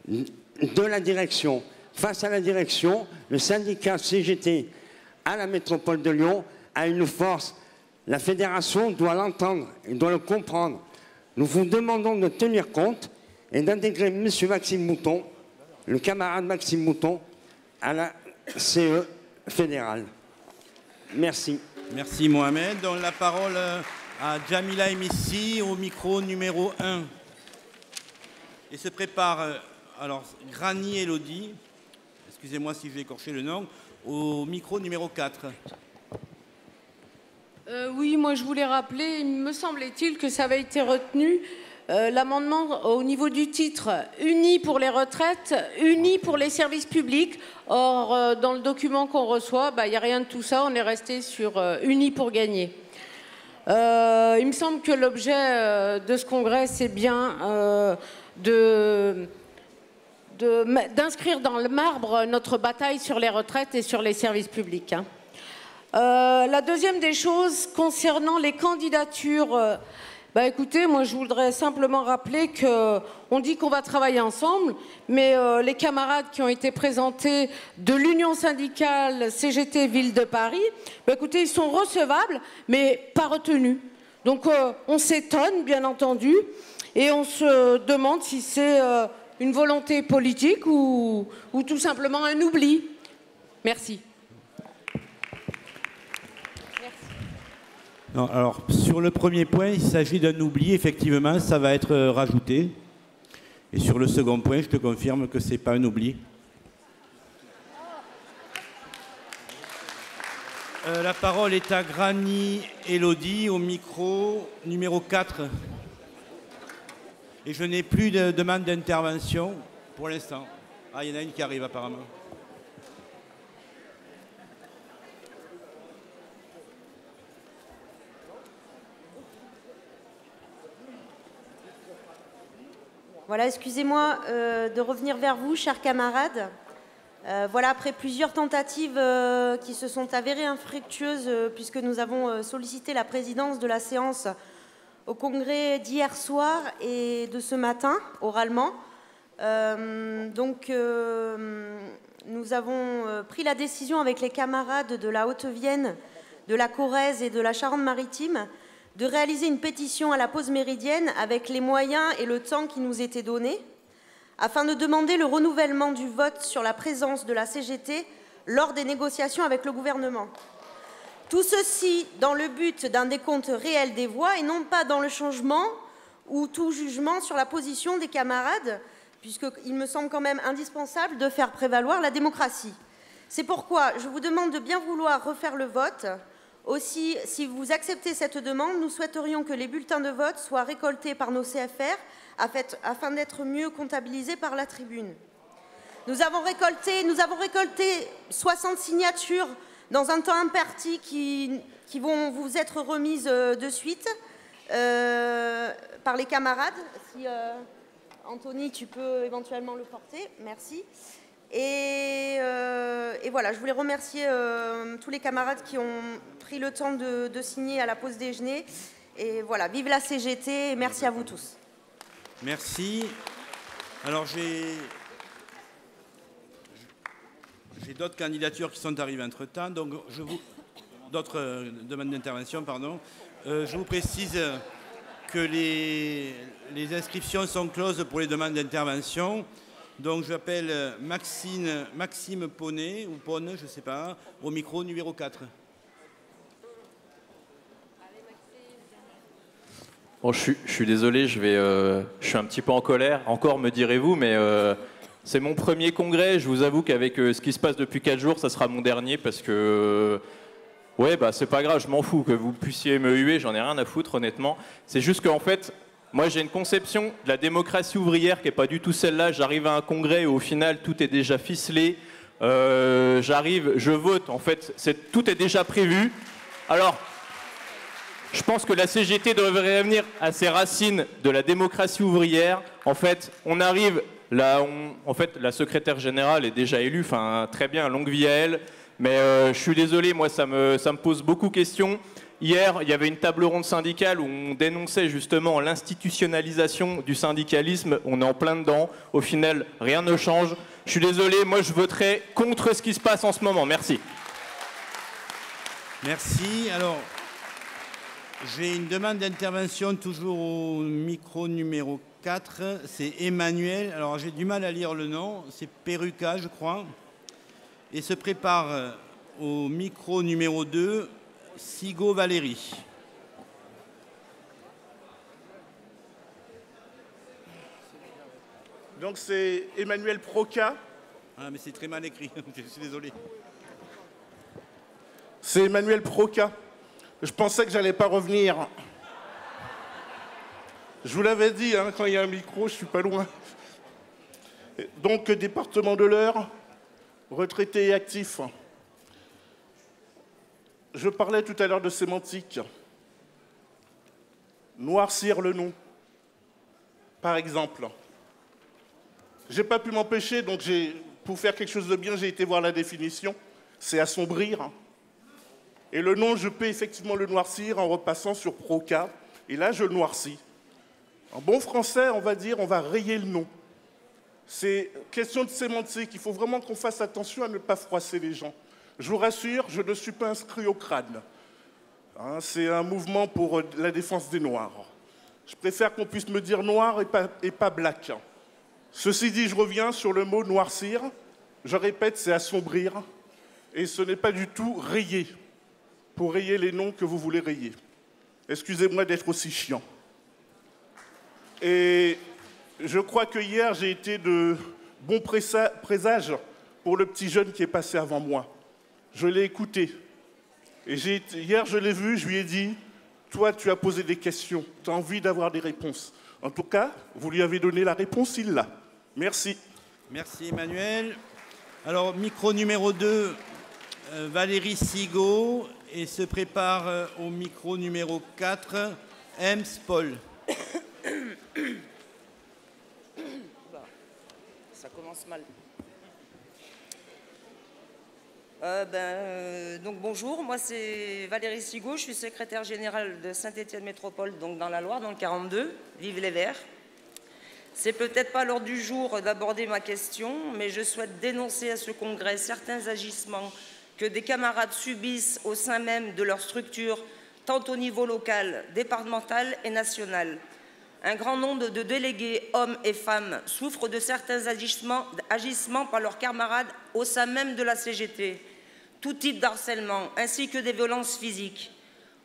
de la direction. Face à la direction, le syndicat CGT à la métropole de Lyon a une force. La fédération doit l'entendre et doit le comprendre. Nous vous demandons de tenir compte et d'intégrer M. Maxime Mouton, le camarade Maxime Mouton, à la CE fédérale. Merci. Merci Mohamed. On donne la parole à Jamila Emissi au micro numéro 1. Et se prépare, alors, Grani Elodie, excusez-moi si j'ai écorché le nom, au micro numéro 4. Oui, moi je voulais rappeler, il me semblait-il que ça avait été retenu, l'amendement au niveau du titre, unis pour les retraites, unis pour les services publics. Or, dans le document qu'on reçoit, il n'y a rien de tout ça, on est resté sur unis pour gagner. Il me semble que l'objet de ce congrès, c'est bien d'inscrire dans le marbre notre bataille sur les retraites et sur les services publics. Hein. La deuxième des choses, concernant les candidatures, écoutez, moi je voudrais simplement rappeler qu'on dit qu'on va travailler ensemble, mais les camarades qui ont été présentés de l'Union syndicale CGT Ville de Paris, écoutez, ils sont recevables, mais pas retenus. Donc on s'étonne, bien entendu, et on se demande si c'est une volonté politique ou tout simplement un oubli. Merci. Non, alors, sur le premier point, il s'agit d'un oubli, effectivement, ça va être rajouté. Et sur le second point, je te confirme que ce n'est pas un oubli. La parole est à Grani Elodie, au micro numéro 4. Et je n'ai plus de demande d'intervention pour l'instant. Ah, il y en a une qui arrive apparemment. Voilà, excusez-moi de revenir vers vous, chers camarades. Voilà, après plusieurs tentatives qui se sont avérées infructueuses, puisque nous avons sollicité la présidence de la séance au congrès d'hier soir et de ce matin, oralement. Nous avons pris la décision avec les camarades de la Haute-Vienne, de la Corrèze et de la Charente-Maritime de réaliser une pétition à la pause méridienne avec les moyens et le temps qui nous étaient donnés, afin de demander le renouvellement du vote sur la présence de la CGT lors des négociations avec le gouvernement. Tout ceci dans le but d'un décompte réel des voix et non pas dans le changement ou tout jugement sur la position des camarades, puisqu'il me semble quand même indispensable de faire prévaloir la démocratie. C'est pourquoi je vous demande de bien vouloir refaire le vote. Aussi, si vous acceptez cette demande, nous souhaiterions que les bulletins de vote soient récoltés par nos CFR afin d'être mieux comptabilisés par la tribune. Nous avons récolté 60 signatures dans un temps imparti qui vont vous être remises de suite par les camarades. Si, Anthony, tu peux éventuellement le porter. Merci. Et voilà, je voulais remercier tous les camarades qui ont pris le temps de signer à la pause déjeuner. Et voilà, vive la CGT et merci à vous tous. Merci. Alors j'ai d'autres candidatures qui sont arrivées entre-temps, donc d'autres demandes d'intervention, pardon. Je vous précise que les inscriptions sont closes pour les demandes d'intervention. Donc j'appelle Maxime Ponnet, ou Ponne, je ne sais pas, au micro numéro 4. Bon, je suis désolé, je suis un petit peu en colère, encore me direz-vous, mais c'est mon premier congrès. Je vous avoue qu'avec ce qui se passe depuis 4 jours, ça sera mon dernier parce que... ouais, c'est pas grave, je m'en fous que vous puissiez me huer, j'en ai rien à foutre honnêtement. C'est juste qu'en fait... moi, j'ai une conception de la démocratie ouvrière qui n'est pas du tout celle-là. J'arrive à un congrès où, au final, tout est déjà ficelé. J'arrive, je vote. En fait, tout est déjà prévu. Alors, je pense que la CGT devrait revenir à ses racines de la démocratie ouvrière. En fait, on arrive là, en fait, la secrétaire générale est déjà élue. Enfin, très bien, longue vie à elle. Mais je suis désolé, moi, ça me pose beaucoup de questions. Hier, il y avait une table ronde syndicale où on dénonçait justement l'institutionnalisation du syndicalisme. On est en plein dedans. Au final, rien ne change. Je suis désolé, moi je voterai contre ce qui se passe en ce moment. Merci. Merci. Alors, j'ai une demande d'intervention toujours au micro numéro 4. C'est Emmanuel. Alors, j'ai du mal à lire le nom. C'est Perruca, je crois. Et se prépare au micro numéro 2. Sigo Valérie. Donc c'est Emmanuel Proca. Ah mais c'est très mal écrit, je suis désolé. C'est Emmanuel Proca. Je pensais que j'allais pas revenir. Je vous l'avais dit, hein, quand il y a un micro, je suis pas loin. Donc département de l'Eure, retraité et actif. Je parlais tout à l'heure de sémantique. Noircir le nom, par exemple. Je n'ai pas pu m'empêcher, donc pour faire quelque chose de bien, j'ai été voir la définition. C'est assombrir. Et le nom, je peux effectivement le noircir en repassant sur Proca. Et là, je le noircis. En bon français, on va dire, on va rayer le nom. C'est question de sémantique. Il faut vraiment qu'on fasse attention à ne pas froisser les gens. Je vous rassure, je ne suis pas inscrit au crâne. Hein, c'est un mouvement pour la défense des Noirs. Je préfère qu'on puisse me dire noir et pas black. Ceci dit, je reviens sur le mot noircir. Je répète, c'est assombrir. Et ce n'est pas du tout rayer, pour rayer les noms que vous voulez rayer. Excusez-moi d'être aussi chiant. Et je crois que hier, j'ai été de bon présage pour le petit jeune qui est passé avant moi. Je l'ai écouté. Et hier, je l'ai vu, je lui ai dit, toi, tu as posé des questions, tu as envie d'avoir des réponses. En tout cas, vous lui avez donné la réponse, il l'a. Merci. Merci Emmanuel. Alors, micro numéro 2, Valérie Sigaud, et se prépare au micro numéro 4, Ems Paul. Ça commence mal. Donc bonjour, moi c'est Valérie Sigaud, je suis secrétaire générale de Saint-Étienne Métropole, donc dans la Loire, dans le 42. Vive les Verts. C'est peut-être pas l'heure du jour d'aborder ma question, mais je souhaite dénoncer à ce congrès certains agissements que des camarades subissent au sein même de leur structure, tant au niveau local, départemental et national. Un grand nombre de délégués, hommes et femmes, souffrent de certains agissements par leurs camarades au sein même de la CGT, tout type d'harcèlement, ainsi que des violences physiques.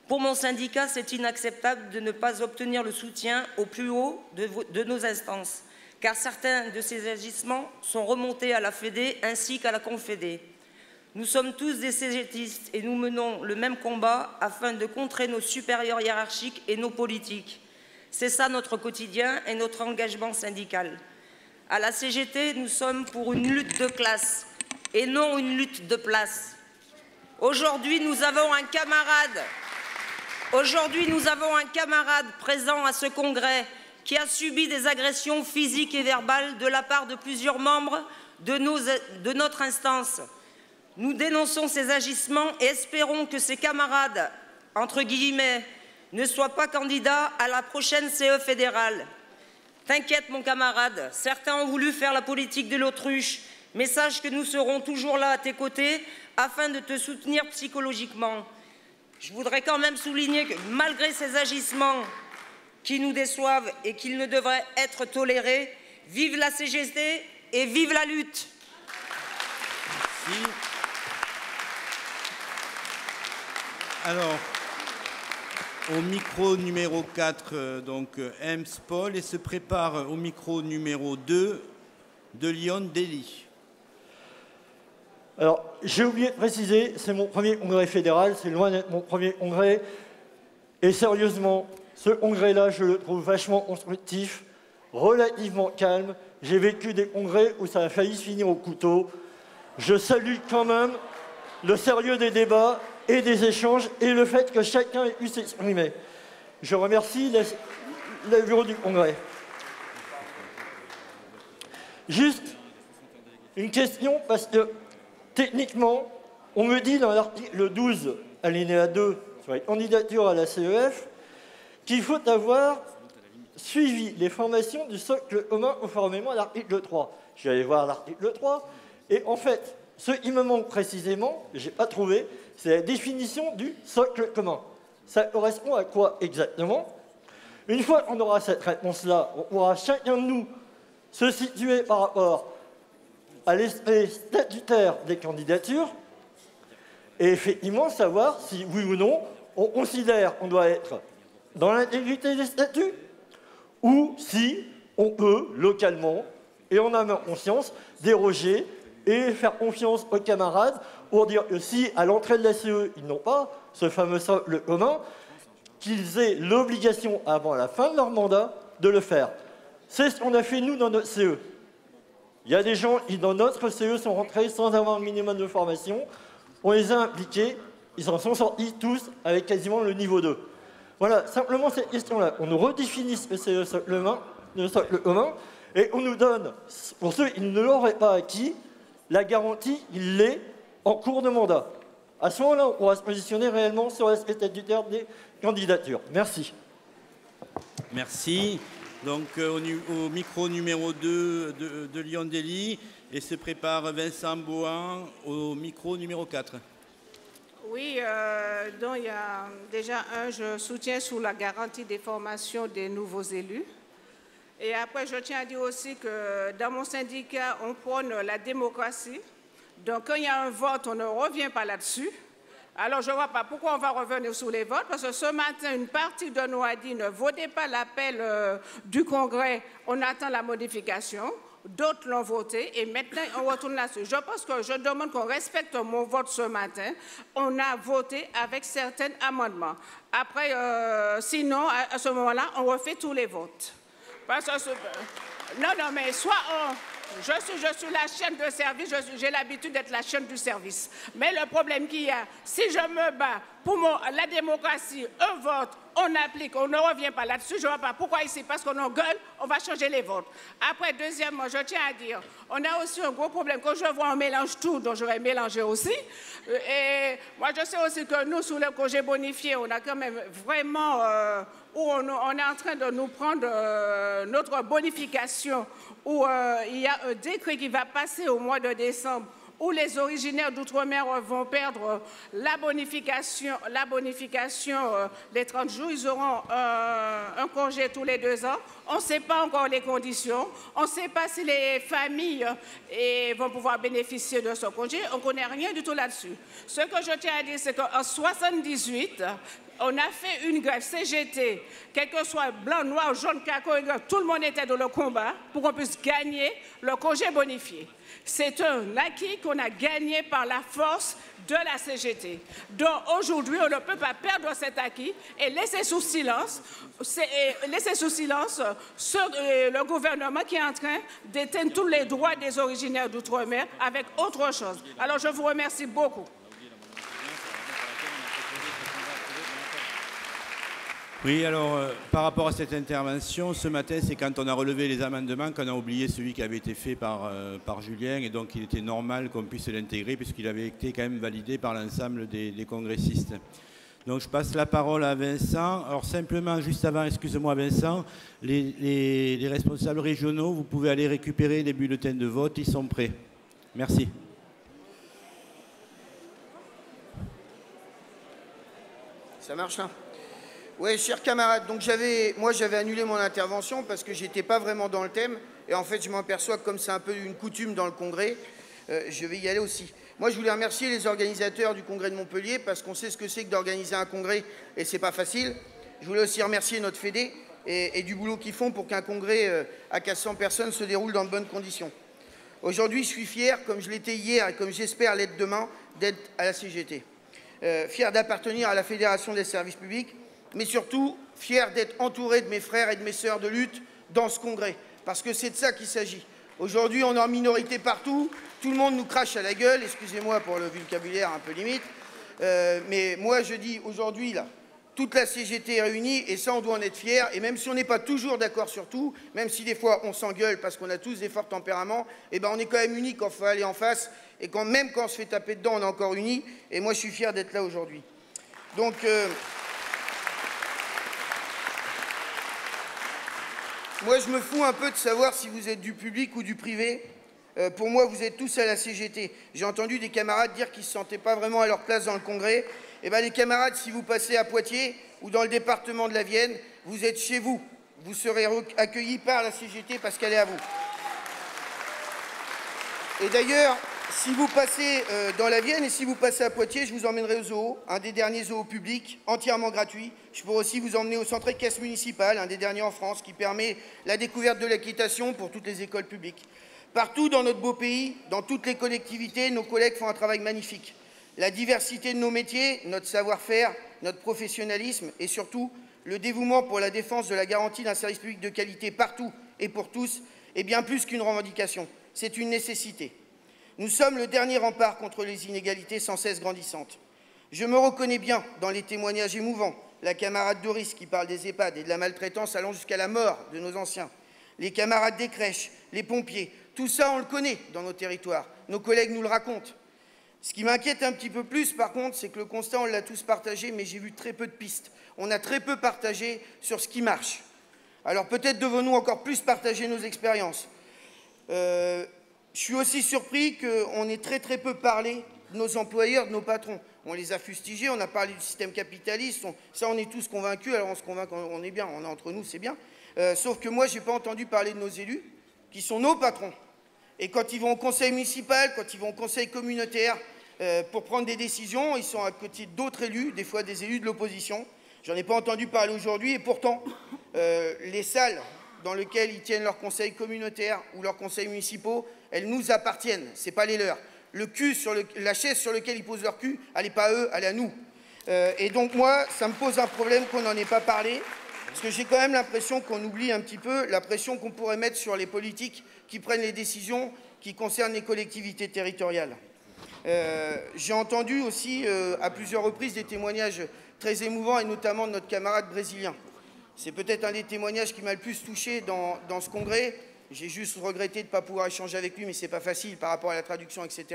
Pour mon syndicat, c'est inacceptable de ne pas obtenir le soutien au plus haut de nos instances, car certains de ces agissements sont remontés à la Fédé ainsi qu'à la Confédé. Nous sommes tous des CGTistes et nous menons le même combat afin de contrer nos supérieurs hiérarchiques et nos politiques. C'est ça notre quotidien et notre engagement syndical. À la CGT, nous sommes pour une lutte de classe et non une lutte de place. Aujourd'hui, nous avons un camarade présent à ce congrès qui a subi des agressions physiques et verbales de la part de plusieurs membres de notre instance. Nous dénonçons ces agissements et espérons que ces camarades, entre guillemets, ne soient pas candidats à la prochaine CE fédérale. T'inquiète mon camarade, certains ont voulu faire la politique de l'autruche, mais sache que nous serons toujours là à tes côtés afin de te soutenir psychologiquement. Je voudrais quand même souligner que malgré ces agissements qui nous déçoivent et qu'ils ne devraient être tolérés, vive la CGT et vive la lutte. Merci. Alors, au micro numéro 4, donc Ems Paul, et se prépare au micro numéro 2 de Lyon Dely. Alors, j'ai oublié de préciser, c'est mon premier congrès fédéral, c'est loin d'être mon premier congrès. Et sérieusement, ce congrès-là, je le trouve vachement constructif, relativement calme. J'ai vécu des congrès où ça a failli se finir au couteau. Je salue quand même le sérieux des débats et des échanges et le fait que chacun ait pu s'exprimer. Je remercie le bureau du congrès. Juste une question, parce que techniquement, on me dit dans l'article 12, alinéa 2, sur les candidatures à la CEF, qu'il faut avoir suivi les formations du socle commun conformément à l'article 3. Je vais aller voir l'article 3, et en fait, ce qui me manque précisément, je n'ai pas trouvé, c'est la définition du socle commun. Ça correspond à quoi exactement? Une fois qu'on aura cette réponse-là, on pourra chacun de nous se situer par rapport à l'aspect statutaire des candidatures et effectivement savoir si, oui ou non, on considère qu'on doit être dans l'intégrité des statuts ou si on peut, localement, et en âme et conscience, déroger et faire confiance aux camarades pour dire que si, à l'entrée de la CE, ils n'ont pas ce fameux socle commun, qu'ils aient l'obligation, avant la fin de leur mandat, de le faire. C'est ce qu'on a fait, nous, dans notre CE. Il y a des gens qui, dans notre CE, sont rentrés sans avoir un minimum de formation. On les a impliqués, ils en sont sortis tous avec quasiment le niveau 2. Voilà, simplement cette question-là. On nous redéfinisse le CE socle commun, et on nous donne, pour ceux qui ne l'auraient pas acquis, la garantie, il l'est en cours de mandat. À ce moment-là, on pourra se positionner réellement sur l'aspect statutaire des candidatures. Merci. Merci. Donc au micro numéro 2 de Lyon-Delhi, et se prépare Vincent Bohan au micro numéro 4. Oui, donc il y a déjà je soutiens sur la garantie des formations des nouveaux élus. Et après, je tiens à dire aussi que dans mon syndicat, on prône la démocratie. Donc quand il y a un vote, on ne revient pas là-dessus. Alors je ne vois pas pourquoi on va revenir sur les votes, parce que ce matin, une partie de nous a dit ne votez pas l'appel du Congrès, on attend la modification. D'autres l'ont voté et maintenant on retourne là-dessus. Je pense que je demande qu'on respecte mon vote ce matin. On a voté avec certains amendements. Après, sinon, à ce moment-là, on refait tous les votes. Parce que non, mais soit je suis la chaîne de service, j'ai l'habitude d'être la chaîne du service. Mais le problème qu'il y a, si je me bats pour la démocratie, un vote, on applique, on ne revient pas là-dessus, je ne vois pas pourquoi ici, parce qu'on en gueule, on va changer les votes. Après, deuxièmement, je tiens à dire, on a aussi un gros problème. Quand je vois on mélange tout, donc je vais mélanger aussi. Et moi, je sais aussi que nous, sous le congé bonifié, on a quand même vraiment... où on est en train de nous prendre notre bonification, où il y a un décret qui va passer au mois de décembre, où les originaires d'outre-mer vont perdre la bonification les 30 jours. Ils auront un congé tous les 2 ans. On ne sait pas encore les conditions. On ne sait pas si les familles vont pouvoir bénéficier de ce congé. On ne connaît rien du tout là-dessus. Ce que je tiens à dire, c'est qu'en 1978, on a fait une grève CGT, quel que soit blanc, noir, jaune, caco, tout le monde était dans le combat pour qu'on puisse gagner le congé bonifié. C'est un acquis qu'on a gagné par la force de la CGT. Donc aujourd'hui, on ne peut pas perdre cet acquis et laisser sous silence le gouvernement qui est en train d'éteindre tous les droits des originaires d'outre-mer avec autre chose. Alors je vous remercie beaucoup. Oui, alors, par rapport à cette intervention, ce matin, c'est quand on a relevé les amendements qu'on a oublié celui qui avait été fait par Julien, et donc il était normal qu'on puisse l'intégrer puisqu'il avait été quand même validé par l'ensemble des congressistes. Donc je passe la parole à Vincent. Alors simplement, juste avant, excuse-moi Vincent, les responsables régionaux, vous pouvez aller récupérer les bulletins de vote, ils sont prêts. Merci. Ça marche là ? Oui, chers camarades, donc moi j'avais annulé mon intervention parce que j'étais pas vraiment dans le thème. Et en fait, je m'aperçois que comme c'est un peu une coutume dans le congrès, je vais y aller aussi. Moi, je voulais remercier les organisateurs du congrès de Montpellier parce qu'on sait ce que c'est que d'organiser un congrès et c'est pas facile. Je voulais aussi remercier notre Fédé et du boulot qu'ils font pour qu'un congrès à 400 personnes se déroule dans de bonnes conditions. Aujourd'hui, je suis fier, comme je l'étais hier et comme j'espère l'être demain, d'être à la CGT. Fier d'appartenir à la Fédération des services publics, mais surtout fier d'être entouré de mes frères et de mes sœurs de lutte dans ce congrès, parce que c'est de ça qu'il s'agit. Aujourd'hui, on est en minorité partout, tout le monde nous crache à la gueule, excusez-moi pour le vocabulaire un peu limite, mais moi je dis aujourd'hui, là, toute la CGT est réunie, et ça on doit en être fiers, et même si on n'est pas toujours d'accord sur tout, même si des fois on s'engueule parce qu'on a tous des forts tempéraments, eh ben on est quand même unis quand il faut aller en face, et même quand on se fait taper dedans, on est encore unis, et moi je suis fier d'être là aujourd'hui. Donc... moi, je me fous un peu de savoir si vous êtes du public ou du privé. Pour moi, vous êtes tous à la CGT. J'ai entendu des camarades dire qu'ils ne se sentaient pas vraiment à leur place dans le congrès. Eh bien, les camarades, si vous passez à Poitiers ou dans le département de la Vienne, vous êtes chez vous. Vous serez accueillis par la CGT parce qu'elle est à vous. Et d'ailleurs, si vous passez dans la Vienne et si vous passez à Poitiers, je vous emmènerai au zoo, un des derniers zoos publics, entièrement gratuit. Je pourrais aussi vous emmener au centre équestre municipal, un des derniers en France, qui permet la découverte de l'équitation pour toutes les écoles publiques. Partout dans notre beau pays, dans toutes les collectivités, nos collègues font un travail magnifique. La diversité de nos métiers, notre savoir-faire, notre professionnalisme et surtout le dévouement pour la défense de la garantie d'un service public de qualité partout et pour tous est bien plus qu'une revendication. C'est une nécessité. Nous sommes le dernier rempart contre les inégalités sans cesse grandissantes. Je me reconnais bien dans les témoignages émouvants la camarade Doris qui parle des EHPAD et de la maltraitance allant jusqu'à la mort de nos anciens, les camarades des crèches, les pompiers, tout ça on le connaît dans nos territoires, nos collègues nous le racontent. Ce qui m'inquiète un petit peu plus par contre, c'est que le constat on l'a tous partagé, mais j'ai vu très peu de pistes. On a très peu partagé sur ce qui marche. Alors peut-être devons-nous encore plus partager nos expériences. Je suis aussi surpris qu'on ait très peu parlé de nos employeurs, de nos patrons. On les a fustigés, on a parlé du système capitaliste, ça on est tous convaincus, alors on se convainc qu'on est bien, on est entre nous, c'est bien. Sauf que moi, je n'ai pas entendu parler de nos élus, qui sont nos patrons. Et quand ils vont au conseil municipal, quand ils vont au conseil communautaire, pour prendre des décisions, ils sont à côté d'autres élus, des fois des élus de l'opposition. J'en ai pas entendu parler aujourd'hui, et pourtant, les salles dans lesquelles ils tiennent leurs conseils communautaires ou leurs conseils municipaux, elles nous appartiennent, ce n'est pas les leurs. La chaise sur laquelle ils posent leur cul, elle n'est pas à eux, elle est à nous. Et donc moi, ça me pose un problème qu'on n'en ait pas parlé, parce que j'ai quand même l'impression qu'on oublie un petit peu la pression qu'on pourrait mettre sur les politiques qui prennent les décisions qui concernent les collectivités territoriales. J'ai entendu aussi à plusieurs reprises des témoignages très émouvants, et notamment de notre camarade brésilien. C'est peut-être un des témoignages qui m'a le plus touché dans ce congrès. J'ai juste regretté de ne pas pouvoir échanger avec lui, mais ce n'est pas facile par rapport à la traduction, etc.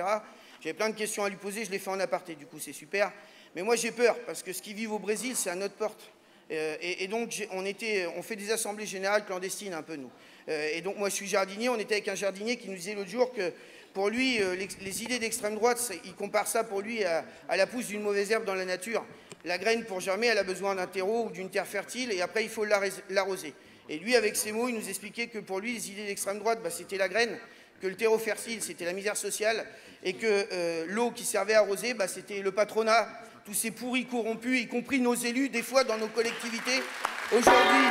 J'avais plein de questions à lui poser, je l'ai fait en aparté, du coup c'est super. Mais moi j'ai peur, parce que ce qu'ils vivent au Brésil, c'est à notre porte. Et donc on fait des assemblées générales clandestines un peu, nous. Et donc moi je suis jardinier, on était avec un jardinier qui nous disait l'autre jour que pour lui, les idées d'extrême droite, il compare ça pour lui à la pousse d'une mauvaise herbe dans la nature. La graine, pour germer, elle a besoin d'un terreau ou d'une terre fertile, et après il faut l'arroser. Et lui, avec ses mots, il nous expliquait que pour lui, les idées d'extrême droite, c'était la graine, que le terreau fertile, c'était la misère sociale, et que l'eau qui servait à arroser, c'était le patronat, tous ces pourris corrompus, y compris nos élus, des fois dans nos collectivités. Aujourd'hui,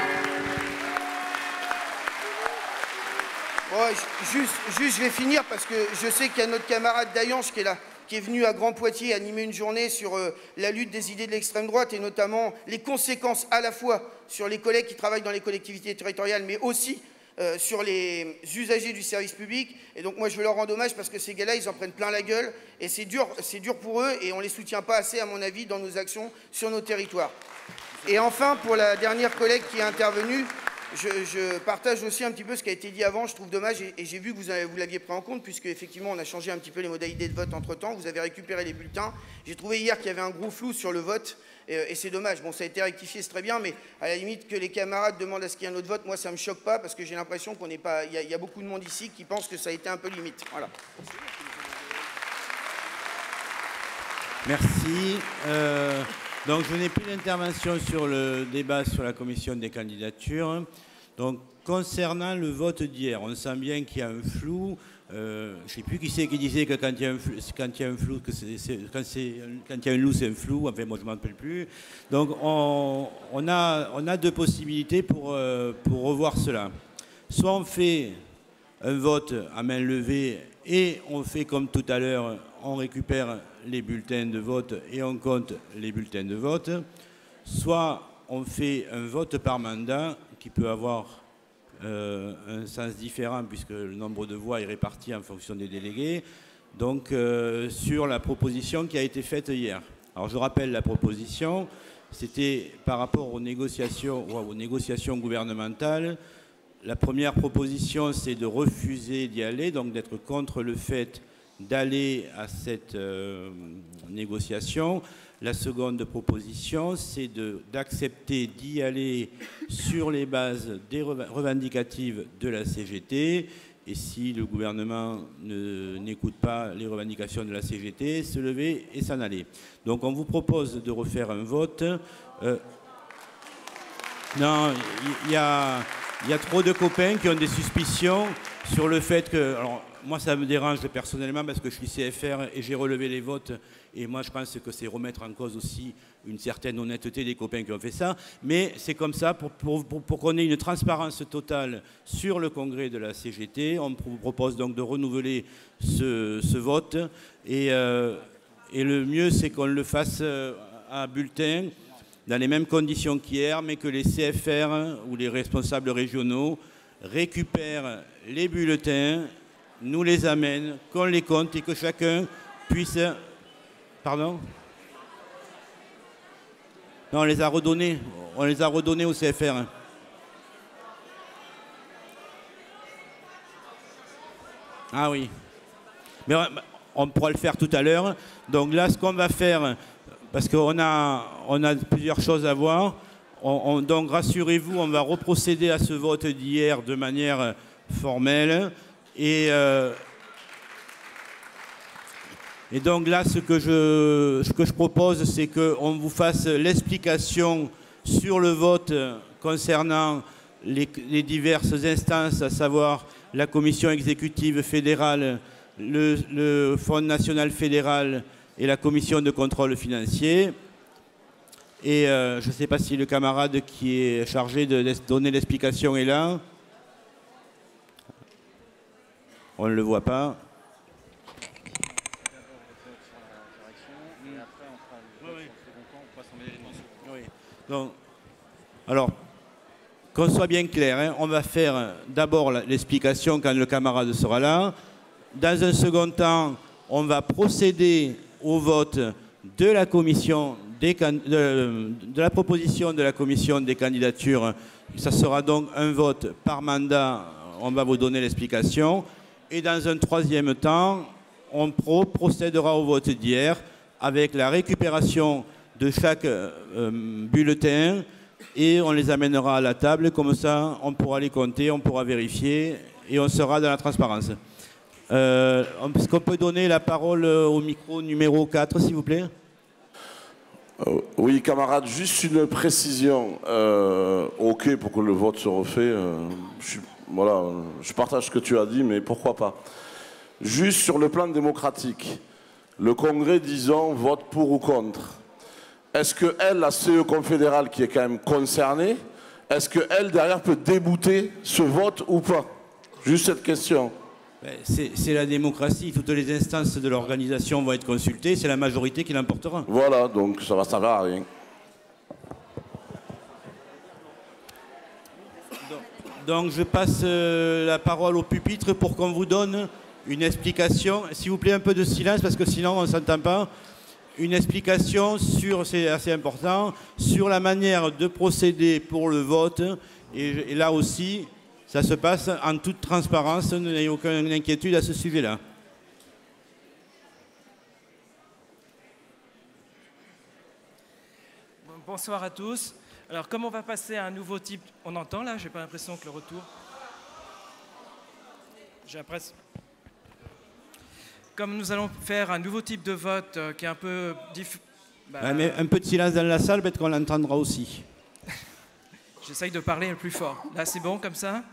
juste, je vais finir, parce que je sais qu'il y a notre camarade Dayanche qui est là, qui est venu à Grand Poitiers animer une journée sur la lutte des idées de l'extrême droite, et notamment les conséquences à la fois sur les collègues qui travaillent dans les collectivités territoriales, mais aussi sur les usagers du service public. Et donc moi je veux leur rendre hommage, parce que ces gars-là, ils en prennent plein la gueule, et c'est dur pour eux, et on ne les soutient pas assez, à mon avis, dans nos actions sur nos territoires. Et enfin, pour la dernière collègue qui est intervenue, je partage aussi un petit peu ce qui a été dit avant, je trouve dommage, et j'ai vu que vous l'aviez pris en compte, puisque effectivement on a changé un petit peu les modalités de vote entre-temps, vous avez récupéré les bulletins. J'ai trouvé hier qu'il y avait un gros flou sur le vote, et c'est dommage. Bon, ça a été rectifié, c'est très bien, mais à la limite que les camarades demandent à ce qu'il y ait un autre vote, moi ça ne me choque pas, parce que j'ai l'impression qu'il y a beaucoup de monde ici qui pense que ça a été un peu limite. Voilà. Merci. Donc je n'ai plus d'intervention sur le débat sur la commission des candidatures. Donc concernant le vote d'hier, on sent bien qu'il y a un flou. Je ne sais plus qui c'est qui disait que quand il y a un flou, quand il y a un loup, c'est un flou. Enfin, moi je ne m'en rappelle plus. Donc on a deux possibilités pour revoir cela. Soit on fait un vote à main levée et on fait comme tout à l'heure, on récupère les bulletins de vote et on compte les bulletins de vote. Soit on fait un vote par mandat qui peut avoir un sens différent puisque le nombre de voix est réparti en fonction des délégués. Donc sur la proposition qui a été faite hier. Alors je rappelle la proposition, c'était par rapport aux négociations gouvernementales. La première proposition, c'est de refuser d'y aller, donc d'être contre le fait d'aller à cette négociation. La seconde proposition, c'est d'accepter d'y aller sur les bases des revendicatives de la CGT. Et si le gouvernement n'écoute pas les revendications de la CGT, se lever et s'en aller. Donc on vous propose de refaire un vote. Non, il y a trop de copains qui ont des suspicions sur le fait que... Alors, moi, ça me dérange personnellement parce que je suis CFR et j'ai relevé les votes. Et moi, je pense que c'est remettre en cause aussi une certaine honnêteté des copains qui ont fait ça. Mais c'est comme ça, pour qu'on ait une transparence totale sur le congrès de la CGT, on vous propose donc de renouveler ce vote. Et le mieux, c'est qu'on le fasse à bulletin, dans les mêmes conditions qu'hier, mais que les CFR ou les responsables régionaux récupèrent les bulletins, nous les amènent, qu'on les compte et que chacun puisse... Pardon ? Non, on les a redonnés. On les a redonnés au CFR. Ah oui. Mais on pourra le faire tout à l'heure. Donc là, ce qu'on va faire, parce qu'on a plusieurs choses à voir, donc rassurez-vous, on va reprocéder à ce vote d'hier de manière formelle. Et donc là, ce que je propose, c'est qu'on vous fasse l'explication sur le vote concernant les diverses instances, à savoir la commission exécutive fédérale, le Fonds national fédéral et la commission de contrôle financier. Et je ne sais pas si le camarade qui est chargé de donner l'explication est là. On ne le voit pas. Donc, alors, qu'on soit bien clair, hein, on va faire d'abord l'explication quand le camarade sera là. Dans un second temps, on va procéder au vote de la commission de la proposition de la commission des candidatures. Ça sera donc un vote par mandat. On va vous donner l'explication. Et dans un troisième temps, on procédera au vote d'hier avec la récupération de chaque bulletin et on les amènera à la table. Comme ça, on pourra les compter, on pourra vérifier et on sera dans la transparence. Est-ce qu'on peut donner la parole au micro numéro 4, s'il vous plaît? Oui, camarade, juste une précision. OK pour que le vote se refait. Voilà, je partage ce que tu as dit, mais pourquoi pas. Juste sur le plan démocratique, le Congrès, disons, vote pour ou contre. Est-ce qu'elle, la CE confédérale, qui est quand même concernée, est-ce qu'elle, derrière, peut débouter ce vote ou pas? Juste cette question. C'est la démocratie. Toutes les instances de l'organisation vont être consultées. C'est la majorité qui l'emportera. Voilà, donc ça va servir à rien. Donc je passe la parole au pupitre pour qu'on vous donne une explication. S'il vous plaît, un peu de silence parce que sinon on ne s'entend pas. Une explication sur, c'est assez important, sur la manière de procéder pour le vote. Et là aussi, ça se passe en toute transparence. Vous n'avez aucune inquiétude à ce sujet-là. Bonsoir à tous. Alors, comme on va passer à un nouveau type... On entend là? J'ai pas l'impression que le retour... J'ai l'impression... Comme nous allons faire un nouveau type de vote qui est un peu... Mais un peu de silence dans la salle, peut-être qu'on l'entendra aussi. J'essaye de parler le plus fort. Là, c'est bon comme ça?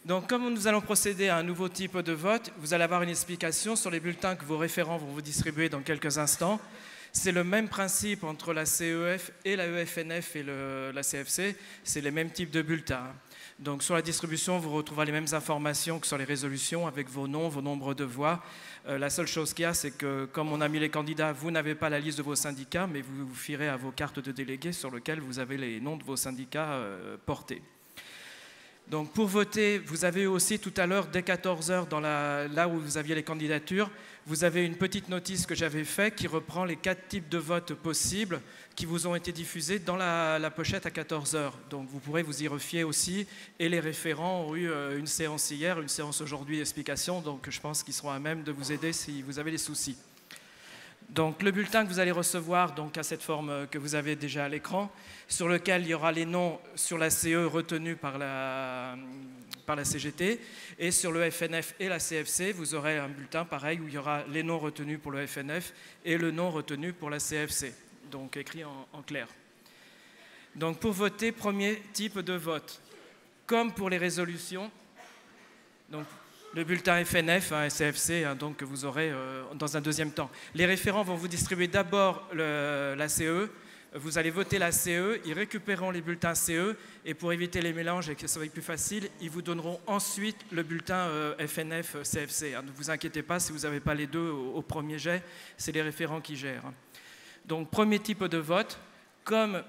Donc, comme nous allons procéder à un nouveau type de vote, vous allez avoir une explication sur les bulletins que vos référents vont vous distribuer dans quelques instants. C'est le même principe entre la CEF et la EFNF et la CFC. C'est les mêmes types de bulletins. Donc sur la distribution, vous retrouverez les mêmes informations que sur les résolutions avec vos noms, vos nombres de voix. La seule chose qu'il y a, c'est que comme on a mis les candidats, vous n'avez pas la liste de vos syndicats, mais vous vous fierez à vos cartes de délégués sur lesquelles vous avez les noms de vos syndicats portés. Donc pour voter, vous avez aussi tout à l'heure, dès 14 h, là où vous aviez les candidatures, vous avez une petite notice que j'avais faite qui reprend les 4 types de votes possibles qui vous ont été diffusés dans la pochette à 14 h. Donc vous pourrez vous y refier aussi. Et les référents ont eu une séance hier, une séance aujourd'hui d'explication. Donc je pense qu'ils seront à même de vous aider si vous avez des soucis. Donc le bulletin que vous allez recevoir donc, à cette forme que vous avez déjà à l'écran, sur lequel il y aura les noms sur la CE retenus par la CGT, et sur le FNF et la CFC, vous aurez un bulletin pareil où il y aura les noms retenus pour le FNF et le nom retenu pour la CFC, donc écrit en clair. Donc pour voter, premier type de vote. Comme pour les résolutions, donc le bulletin FNF, CFC, donc que vous aurez dans un deuxième temps. Les référents vont vous distribuer d'abord la CE. Vous allez voter la CE, ils récupéreront les bulletins CE et pour éviter les mélanges et que ça soit plus facile, ils vous donneront ensuite le bulletin FNF CFC. Ne vous inquiétez pas si vous n'avez pas les deux au premier jet, c'est les référents qui gèrent. Donc premier type de vote, comme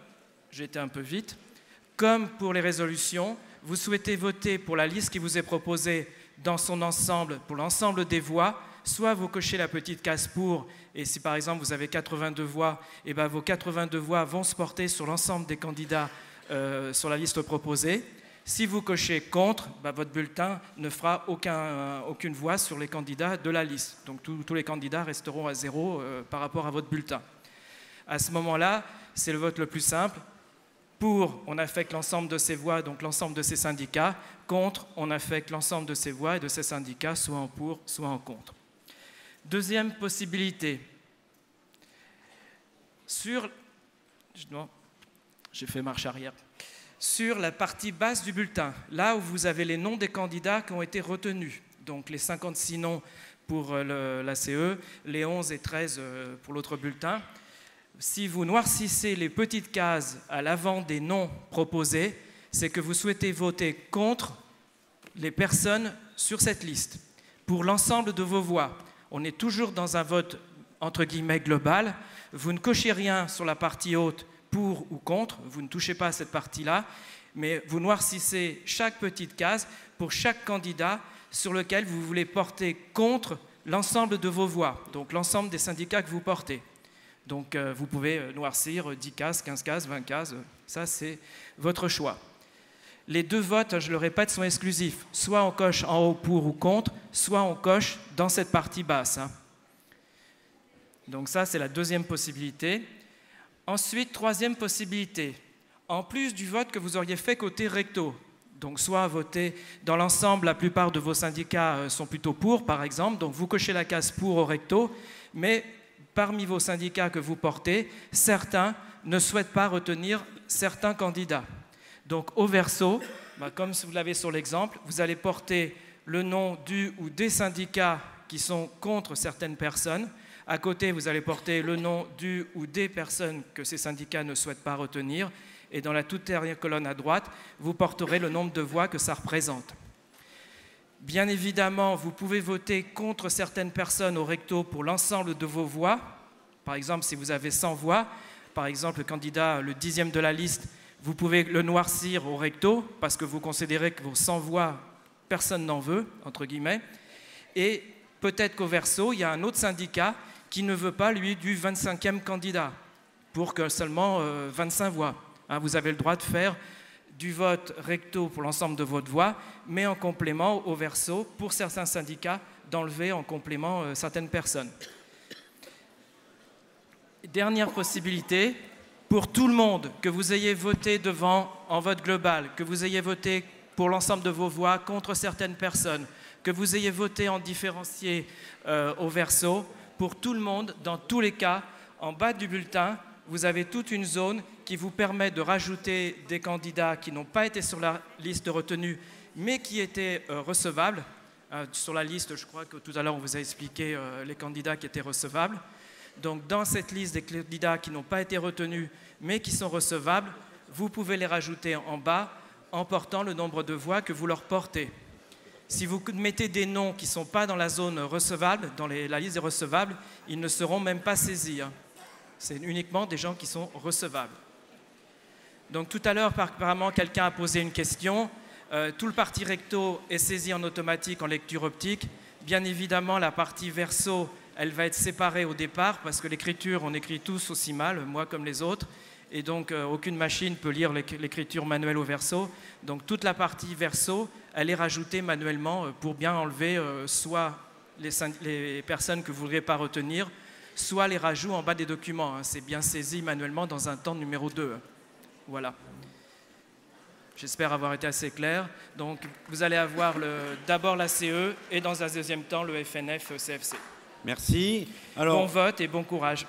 j'ai été un peu vite, comme pour les résolutions, vous souhaitez voter pour la liste qui vous est proposée dans son ensemble, pour l'ensemble des voix, soit vous cochez la petite case pour, et si par exemple vous avez 82 voix, et ben vos 82 voix vont se porter sur l'ensemble des candidats sur la liste proposée. Si vous cochez contre, ben votre bulletin ne fera aucune voix sur les candidats de la liste. Donc tous les candidats resteront à 0 par rapport à votre bulletin. À ce moment-là, c'est le vote le plus simple. Pour, on affecte l'ensemble de ces voix, donc l'ensemble de ces syndicats. Contre, on affecte l'ensemble de ces voix et de ces syndicats, soit en pour, soit en contre. Deuxième possibilité. J'ai fait marche arrière. Sur la partie basse du bulletin, là où vous avez les noms des candidats qui ont été retenus, donc les 56 noms pour l'ACE, les 11 et 13 pour l'autre bulletin. Si vous noircissez les petites cases à l'avant des noms proposés, c'est que vous souhaitez voter contre les personnes sur cette liste. Pour l'ensemble de vos voix, on est toujours dans un vote entre guillemets global. Vous ne cochez rien sur la partie haute pour ou contre, vous ne touchez pas à cette partie-là, mais vous noircissez chaque petite case pour chaque candidat sur lequel vous voulez porter contre l'ensemble de vos voix, donc l'ensemble des syndicats que vous portez. Donc vous pouvez noircir 10 cases, 15 cases, 20 cases, ça c'est votre choix. Les deux votes, je le répète, sont exclusifs. Soit on coche en haut pour ou contre, soit on coche dans cette partie basse. Donc ça c'est la deuxième possibilité. Ensuite, troisième possibilité, en plus du vote que vous auriez fait côté recto, donc soit voter dans l'ensemble, la plupart de vos syndicats sont plutôt pour, par exemple, donc vous cochez la case pour au recto, mais parmi vos syndicats que vous portez, certains ne souhaitent pas retenir certains candidats. Donc au verso, comme vous l'avez sur l'exemple, vous allez porter le nom du ou des syndicats qui sont contre certaines personnes. À côté, vous allez porter le nom du ou des personnes que ces syndicats ne souhaitent pas retenir. Et dans la toute dernière colonne à droite, vous porterez le nombre de voix que ça représente. Bien évidemment, vous pouvez voter contre certaines personnes au recto pour l'ensemble de vos voix. Par exemple, si vous avez 100 voix, par exemple, le candidat, le 10e de la liste, vous pouvez le noircir au recto parce que vous considérez que vos 100 voix, personne n'en veut, entre guillemets. Et peut-être qu'au verso, il y a un autre syndicat qui ne veut pas, lui, du 25e candidat, pour que seulement 25 voix. Vous avez le droit de faire du vote recto pour l'ensemble de votre voix, mais en complément au verso, pour certains syndicats, d'enlever en complément certaines personnes. Dernière possibilité, pour tout le monde, que vous ayez voté devant en vote global, que vous ayez voté pour l'ensemble de vos voix contre certaines personnes, que vous ayez voté en différencié au verso, pour tout le monde, dans tous les cas, en bas du bulletin, vous avez toute une zone qui vous permet de rajouter des candidats qui n'ont pas été sur la liste retenue, mais qui étaient recevables. Sur la liste, je crois que tout à l'heure, on vous a expliqué les candidats qui étaient recevables. Donc, dans cette liste des candidats qui n'ont pas été retenus, mais qui sont recevables, vous pouvez les rajouter en bas en portant le nombre de voix que vous leur portez. Si vous mettez des noms qui ne sont pas dans la zone recevable, dans la liste des recevables, ils ne seront même pas saisis. C'est uniquement des gens qui sont recevables. Donc tout à l'heure, apparemment, quelqu'un a posé une question. Tout le parti recto est saisi en automatique en lecture optique. Bien évidemment, la partie verso, elle va être séparée au départ parce que l'écriture, on écrit tous aussi mal, moi comme les autres. Et donc, aucune machine peut lire l'écriture manuelle au verso. Donc, toute la partie verso, elle est rajoutée manuellement pour bien enlever soit les personnes que vous ne voudriez pas retenir, soit les rajouts en bas des documents. C'est bien saisi manuellement dans un temps numéro 2. Voilà. J'espère avoir été assez clair. Donc, vous allez avoir d'abord la CE et dans un deuxième temps le FNF-CFC. Merci. Alors, bon vote et bon courage.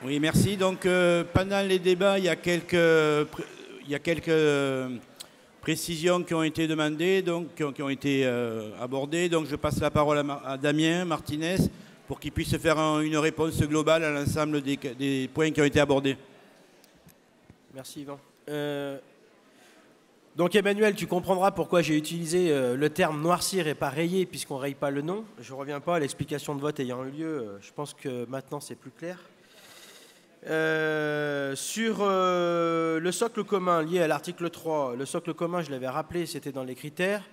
Oui, merci. Donc, pendant les débats, il y a quelques précisions qui ont été demandées, donc, qui ont été abordées. Donc, je passe la parole à Damien Martinez pour qu'il puisse faire une réponse globale à l'ensemble des points qui ont été abordés. Merci, Yvan. Donc, Emmanuel, tu comprendras pourquoi j'ai utilisé le terme noircir et pas rayer, puisqu'on ne raye pas le nom. Je ne reviens pas à l'explication de vote ayant eu lieu. Je pense que maintenant, c'est plus clair. Sur le socle commun lié à l'article 3, le socle commun, je l'avais rappelé, c'était dans les critères.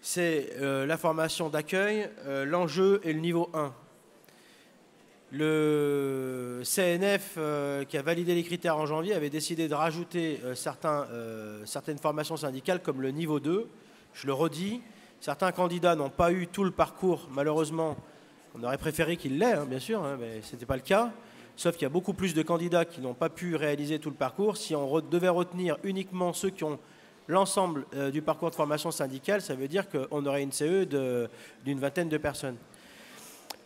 c'est la formation d'accueil, l'enjeu et le niveau 1. Le CNF, qui a validé les critères en janvier, avait décidé de rajouter certaines formations syndicales comme le niveau 2. Je le redis, certains candidats n'ont pas eu tout le parcours, malheureusement. On aurait préféré qu'ils l'aient, hein, bien sûr, hein, mais ce n'était pas le cas. Sauf qu'il y a beaucoup plus de candidats qui n'ont pas pu réaliser tout le parcours. Si on devait retenir uniquement ceux qui ont l'ensemble du parcours de formation syndicale, ça veut dire qu'on aurait une CE d'une vingtaine de personnes.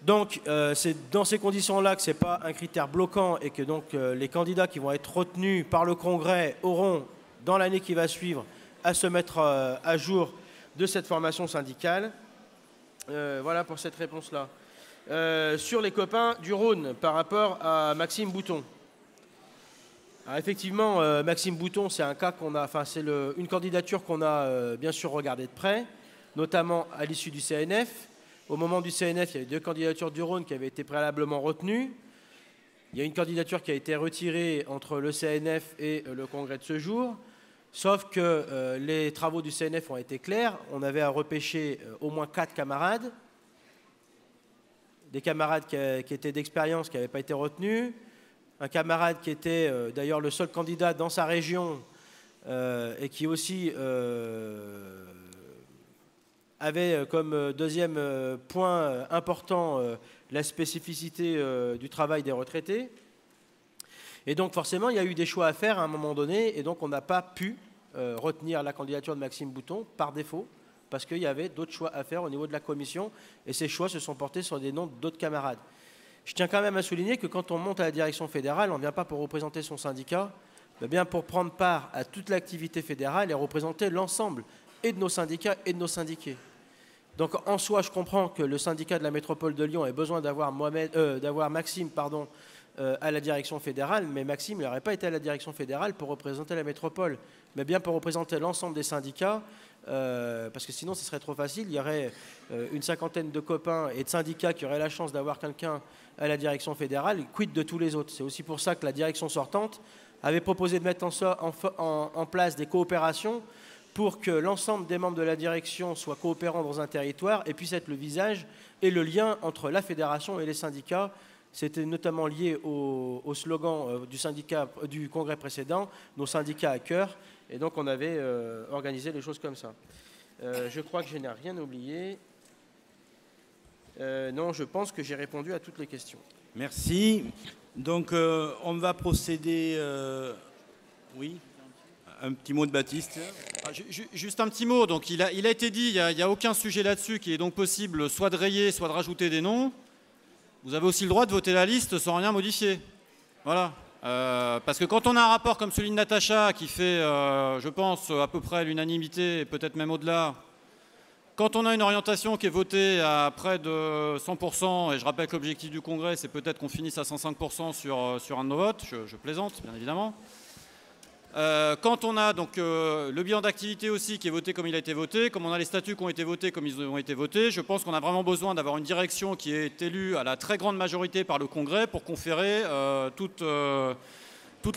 Donc, c'est dans ces conditions-là que ce n'est pas un critère bloquant et que donc les candidats qui vont être retenus par le Congrès auront, dans l'année qui va suivre, à se mettre à jour de cette formation syndicale. Voilà pour cette réponse-là. Sur les copains du Rhône, par rapport à Maxime Bouton. Alors effectivement, Maxime Bouton, c'est un cas qu'on a, enfin c'est une candidature qu'on a bien sûr regardée de près, notamment à l'issue du CNF. Au moment du CNF, il y avait 2 candidatures du Rhône qui avaient été préalablement retenues. Il y a une candidature qui a été retirée entre le CNF et le Congrès de ce jour. Sauf que les travaux du CNF ont été clairs. On avait à repêcher au moins 4 camarades. Des camarades qui étaient d'expérience, qui n'avaient pas été retenus. Un camarade qui était d'ailleurs le seul candidat dans sa région et qui aussi avait comme deuxième point important la spécificité du travail des retraités. Et donc forcément, il y a eu des choix à faire à un moment donné, et donc on n'a pas pu retenir la candidature de Maxime Bouton par défaut, parce qu'il y avait d'autres choix à faire au niveau de la commission, et ces choix se sont portés sur des noms d'autres camarades. Je tiens quand même à souligner que quand on monte à la direction fédérale, on ne vient pas pour représenter son syndicat, mais bien pour prendre part à toute l'activité fédérale et représenter l'ensemble et de nos syndicats et de nos syndiqués. Donc en soi, je comprends que le syndicat de la métropole de Lyon ait besoin d'avoir Maxime à la direction fédérale, mais Maxime n'aurait pas été à la direction fédérale pour représenter la métropole, mais bien pour représenter l'ensemble des syndicats, parce que sinon ce serait trop facile. Il y aurait une cinquantaine de copains et de syndicats qui auraient la chance d'avoir quelqu'un à la direction fédérale, quid de tous les autres. C'est aussi pour ça que la direction sortante avait proposé de mettre en place des coopérations pour que l'ensemble des membres de la direction soient coopérants dans un territoire et puissent être le visage et le lien entre la fédération et les syndicats. C'était notamment lié au slogan du congrès précédent, nos syndicats à cœur, et donc on avait organisé les choses comme ça. Je crois que je n'ai rien oublié. Non, je pense que j'ai répondu à toutes les questions. Merci. Donc on va procéder... Oui, un petit mot de Baptiste. Juste un petit mot. Donc, il a été dit, il n'y a aucun sujet là-dessus qui est donc possible soit de rayer, soit de rajouter des noms. Vous avez aussi le droit de voter la liste sans rien modifier. Voilà. Parce que quand on a un rapport comme celui de Natacha qui fait, je pense, à peu près l'unanimité, et peut-être même au-delà, quand on a une orientation qui est votée à près de 100%, et je rappelle que l'objectif du Congrès, c'est peut-être qu'on finisse à 105% sur un de nos votes, je plaisante, bien évidemment. Quand on a donc le bilan d'activité aussi qui est voté comme il a été voté, comme on a les statuts qui ont été votés comme ils ont été votés, je pense qu'on a vraiment besoin d'avoir une direction qui est élue à la très grande majorité par le Congrès pour conférer toute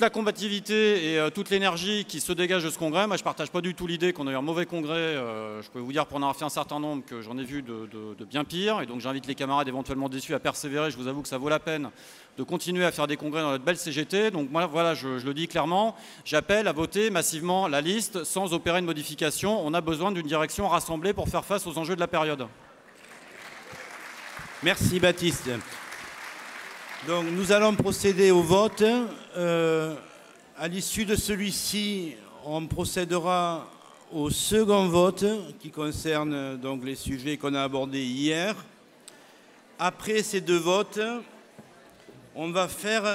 la combativité et toute l'énergie qui se dégage de ce congrès. Moi, je ne partage pas du tout l'idée qu'on a eu un mauvais congrès. Je peux vous dire, pour en avoir fait un certain nombre, que j'en ai vu de bien pire. Et donc, j'invite les camarades éventuellement déçus à persévérer. Je vous avoue que ça vaut la peine de continuer à faire des congrès dans notre belle CGT. Donc, moi, voilà, je le dis clairement. J'appelle à voter massivement la liste sans opérer de modification. On a besoin d'une direction rassemblée pour faire face aux enjeux de la période. Merci, Baptiste. Donc nous allons procéder au vote. À l'issue de celui-ci, on procédera au second vote qui concerne donc les sujets qu'on a abordés hier. Après ces deux votes, on va faire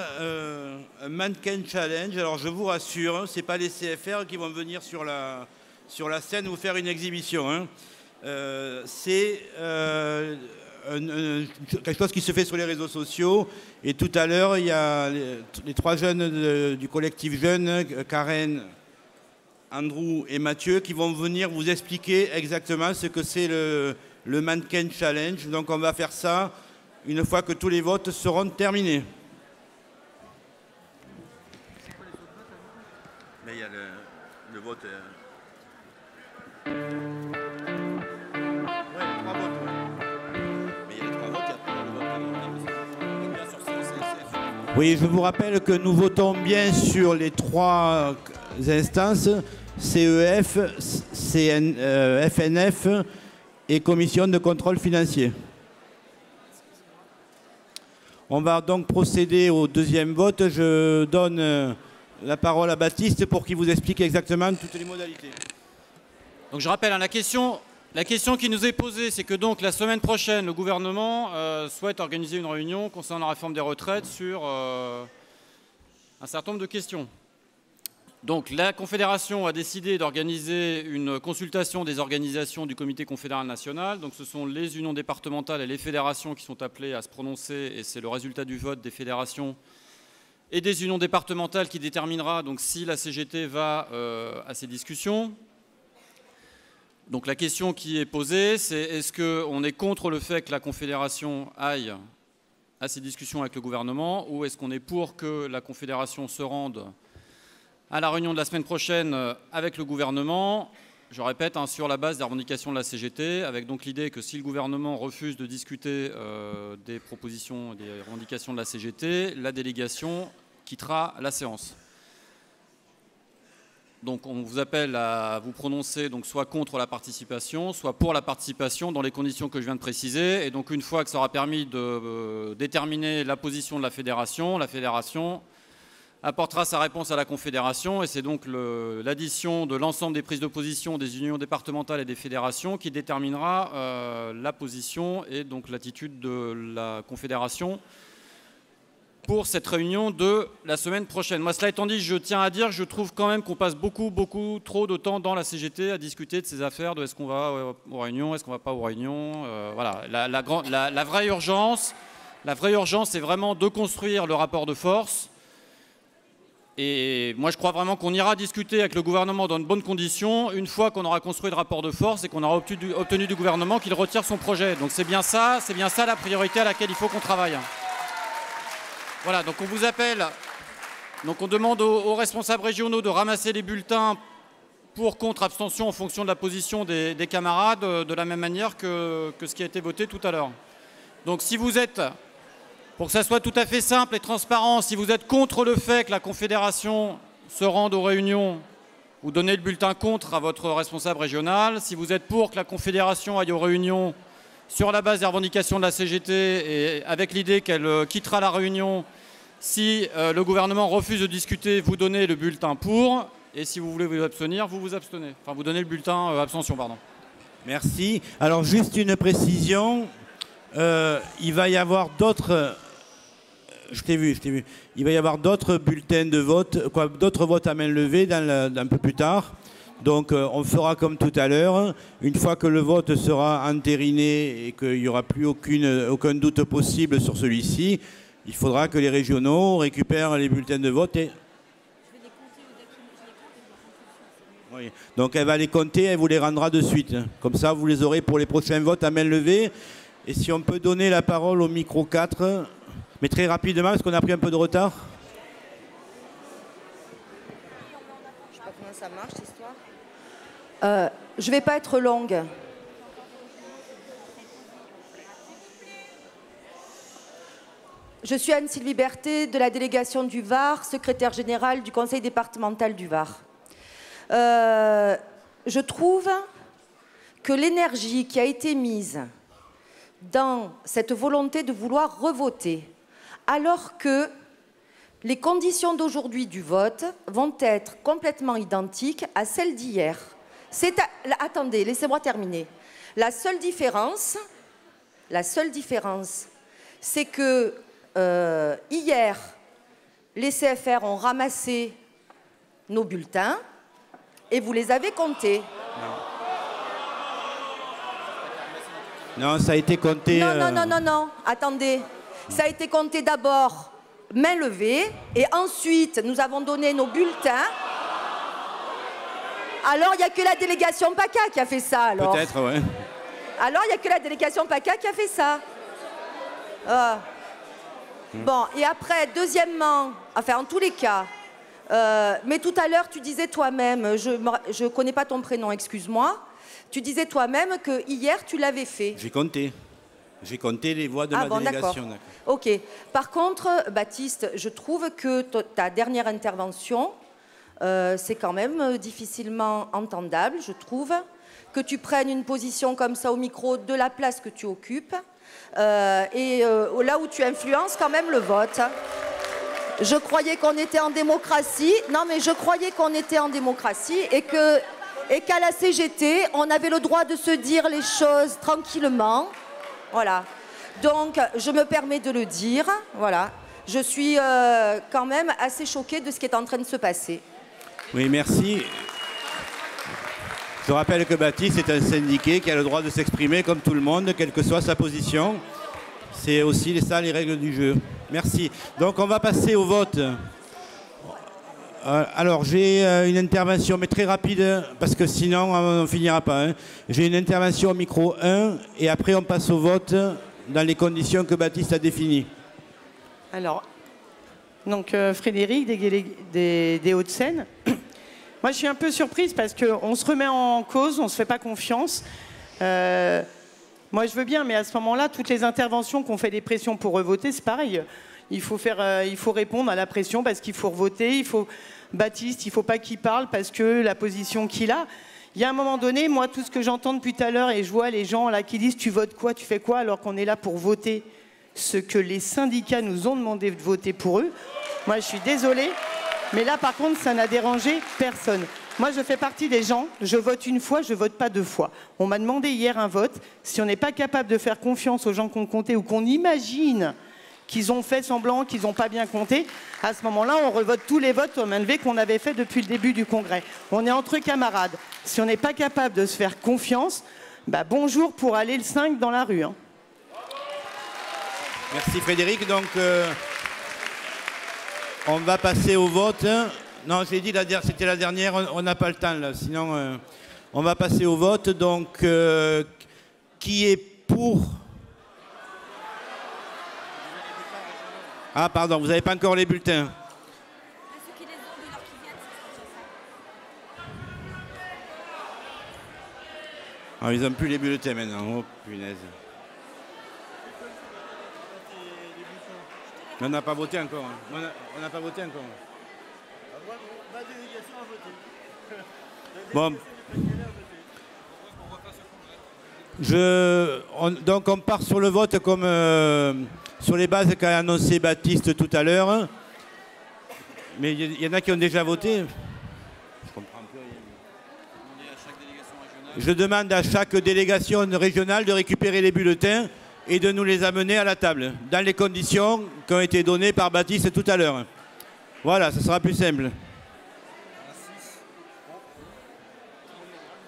un mannequin challenge. Alors je vous rassure, ce n'est pas les CFR qui vont venir sur la scène vous faire une exhibition. Hein. C'est quelque chose qui se fait sur les réseaux sociaux. Et tout à l'heure, il y a les trois jeunes du collectif Jeunes, Karen, Andrew et Mathieu, qui vont venir vous expliquer exactement ce que c'est le Mannequin Challenge. Donc on va faire ça une fois que tous les votes seront terminés. Mais il y a le vote... Oui, je vous rappelle que nous votons bien sur les 3 instances, CEF, FNF et Commission de contrôle financier. On va donc procéder au deuxième vote. Je donne la parole à Baptiste pour qu'il vous explique exactement toutes les modalités. Donc je rappelle, hein, la question qui nous est posée, c'est que donc la semaine prochaine, le gouvernement souhaite organiser une réunion concernant la réforme des retraites sur un certain nombre de questions. Donc la Confédération a décidé d'organiser une consultation des organisations du Comité confédéral national. Donc ce sont les unions départementales et les fédérations qui sont appelées à se prononcer, et c'est le résultat du vote des fédérations et des unions départementales qui déterminera donc si la CGT va à ces discussions. Donc la question qui est posée, c'est est-ce qu'on est contre le fait que la Confédération aille à ces discussions avec le gouvernement, ou est-ce qu'on est pour que la Confédération se rende à la réunion de la semaine prochaine avec le gouvernement, je répète, hein, sur la base des revendications de la CGT, avec donc l'idée que si le gouvernement refuse de discuter des propositions, des revendications de la CGT, la délégation quittera la séance. Donc on vous appelle à vous prononcer donc soit contre la participation, soit pour la participation dans les conditions que je viens de préciser. Et donc une fois que ça aura permis de déterminer la position de la fédération apportera sa réponse à la Confédération, et c'est donc l'addition de l'ensemble des prises de position des unions départementales et des fédérations qui déterminera la position et donc l'attitude de la Confédération pour cette réunion de la semaine prochaine. Moi, cela étant dit, je tiens à dire que je trouve quand même qu'on passe beaucoup trop de temps dans la CGT à discuter de ces affaires, de est-ce qu'on va aux réunions, est-ce qu'on ne va pas aux réunions. Voilà, la vraie urgence, c'est vraiment de construire le rapport de force. Et moi, je crois vraiment qu'on ira discuter avec le gouvernement dans de bonnes conditions une fois qu'on aura construit le rapport de force et qu'on aura obtenu du gouvernement qu'il retire son projet. Donc c'est bien ça la priorité à laquelle il faut qu'on travaille. Voilà, donc on vous appelle, donc on demande aux responsables régionaux de ramasser les bulletins pour, contre, abstention en fonction de la position des camarades, de la même manière que ce qui a été voté tout à l'heure. Donc si vous êtes... Pour que ça soit tout à fait simple et transparent, si vous êtes contre le fait que la Confédération se rende aux réunions, vous donnez le bulletin contre à votre responsable régional. Si vous êtes pour que la Confédération aille aux réunions sur la base des revendications de la CGT et avec l'idée qu'elle quittera la réunion si le gouvernement refuse de discuter, vous donnez le bulletin pour. Et si vous voulez vous abstenir, vous vous abstenez. Enfin, vous donnez le bulletin abstention, pardon. Merci. Alors, juste une précision. Il va y avoir d'autres... Je t'ai vu. Il va y avoir d'autres bulletins de vote, d'autres votes à main levée un peu plus tard. Donc on fera comme tout à l'heure. Une fois que le vote sera entériné et qu'il n'y aura plus aucun doute possible sur celui-ci, il faudra que les régionaux récupèrent les bulletins de vote. Oui. Donc elle va les compter, elle vous les rendra de suite. Comme ça, vous les aurez pour les prochains votes à main levée. Et si on peut donner la parole au micro 4, mais très rapidement, parce qu'on a pris un peu de retard. Je ne sais pas comment ça marche, cette histoire. Je ne vais pas être longue. Je suis Anne-Sylvie Berthet de la délégation du Var, secrétaire générale du conseil départemental du Var. Je trouve que l'énergie qui a été mise dans cette volonté de vouloir revoter, alors que les conditions d'aujourd'hui du vote vont être complètement identiques à celles d'hier. Attendez, laissez-moi terminer. La seule différence, c'est que hier, les CFR ont ramassé nos bulletins et vous les avez comptés. Non, ça a été compté... Non, attendez. Ça a été compté d'abord main levée et ensuite nous avons donné nos bulletins. Alors il n'y a que la délégation PACA qui a fait ça alors. Peut-être, ouais. Alors il n'y a que la délégation PACA qui a fait ça. Bon, et après, deuxièmement, enfin en tous les cas, mais tout à l'heure tu disais toi-même, je ne connais pas ton prénom, excuse-moi, tu disais toi-même que hier tu l'avais fait. J'ai compté. J'ai compté les voix de ma délégation. D'accord. Ok. Par contre, Baptiste, je trouve que ta dernière intervention, c'est quand même difficilement entendable, je trouve, que tu prennes une position comme ça au micro de la place que tu occupes, et là où tu influences quand même le vote. Je croyais qu'on était en démocratie. Non, mais je croyais qu'on était en démocratie et qu'à la CGT, on avait le droit de se dire les choses tranquillement. Voilà. Donc, je me permets de le dire. Voilà. Je suis quand même assez choquée de ce qui est en train de se passer. Oui, merci. Je rappelle que Baptiste est un syndiqué qui a le droit de s'exprimer comme tout le monde, quelle que soit sa position. C'est aussi ça les règles du jeu. Merci. Donc on va passer au vote. Alors j'ai une intervention, mais très rapide, parce que sinon on ne finira pas. Hein. J'ai une intervention au micro 1, et après on passe au vote dans les conditions que Baptiste a définies. Alors, donc Frédéric des Hauts-de-Seine. Moi je suis un peu surprise parce qu'on se remet en cause, on ne se fait pas confiance. Moi, je veux bien, mais à ce moment-là, toutes les interventions qu'on fait des pressions pour revoter, c'est pareil. Il faut répondre à la pression parce qu'il faut revoter. Baptiste, il ne faut pas qu'il parle parce que la position qu'il a. Il y a un moment donné, moi, tout ce que j'entends depuis tout à l'heure, et je vois les gens là qui disent « tu votes quoi, tu fais quoi ?» alors qu'on est là pour voter ce que les syndicats nous ont demandé de voter pour eux. Moi, je suis désolée, mais là, par contre, ça n'a dérangé personne. Moi, je fais partie des gens, je vote une fois, je ne vote pas deux fois. On m'a demandé hier un vote. Si on n'est pas capable de faire confiance aux gens qu'on comptait ou qu'on imagine qu'ils ont fait semblant, qu'ils n'ont pas bien compté, à ce moment-là, on revote tous les votes aux mains levées qu'on avait fait depuis le début du Congrès. On est entre camarades. Si on n'est pas capable de se faire confiance, bah bonjour pour aller le 5 dans la rue. Hein. Merci Frédéric. Donc, on va passer au vote. Non, j'ai dit, c'était la dernière, on n'a pas le temps là, sinon on va passer au vote. Donc, qui est pour? Ah, pardon, vous n'avez pas encore les bulletins. Ah, ils n'ont plus les bulletins maintenant, oh punaise. On n'a pas voté encore, hein. On n'a pas voté encore. Bon. Donc on part sur le vote comme sur les bases qu'a annoncé Baptiste tout à l'heure. Mais il y en a qui ont déjà voté. Je comprends plus rien. Je demande à chaque délégation régionale de récupérer les bulletins et de nous les amener à la table, dans les conditions qui ont été données par Baptiste tout à l'heure. Voilà, ce sera plus simple.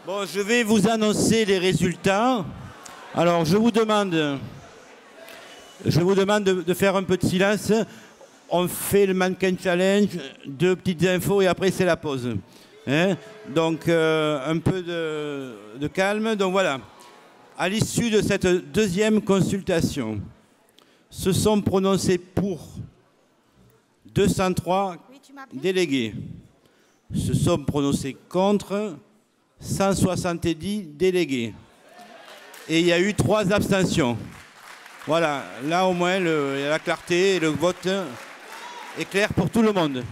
Bon, je vais vous annoncer les résultats. Alors, je vous demande de faire un peu de silence. On fait le mannequin challenge, 2 petites infos et après c'est la pause. Hein? Donc, un peu de calme. Donc voilà, à l'issue de cette deuxième consultation, se sont prononcés pour 203 délégués. Se sont prononcés contre 170 délégués. Et il y a eu 3 abstentions. Voilà, là au moins il y a la clarté et le vote est clair pour tout le monde.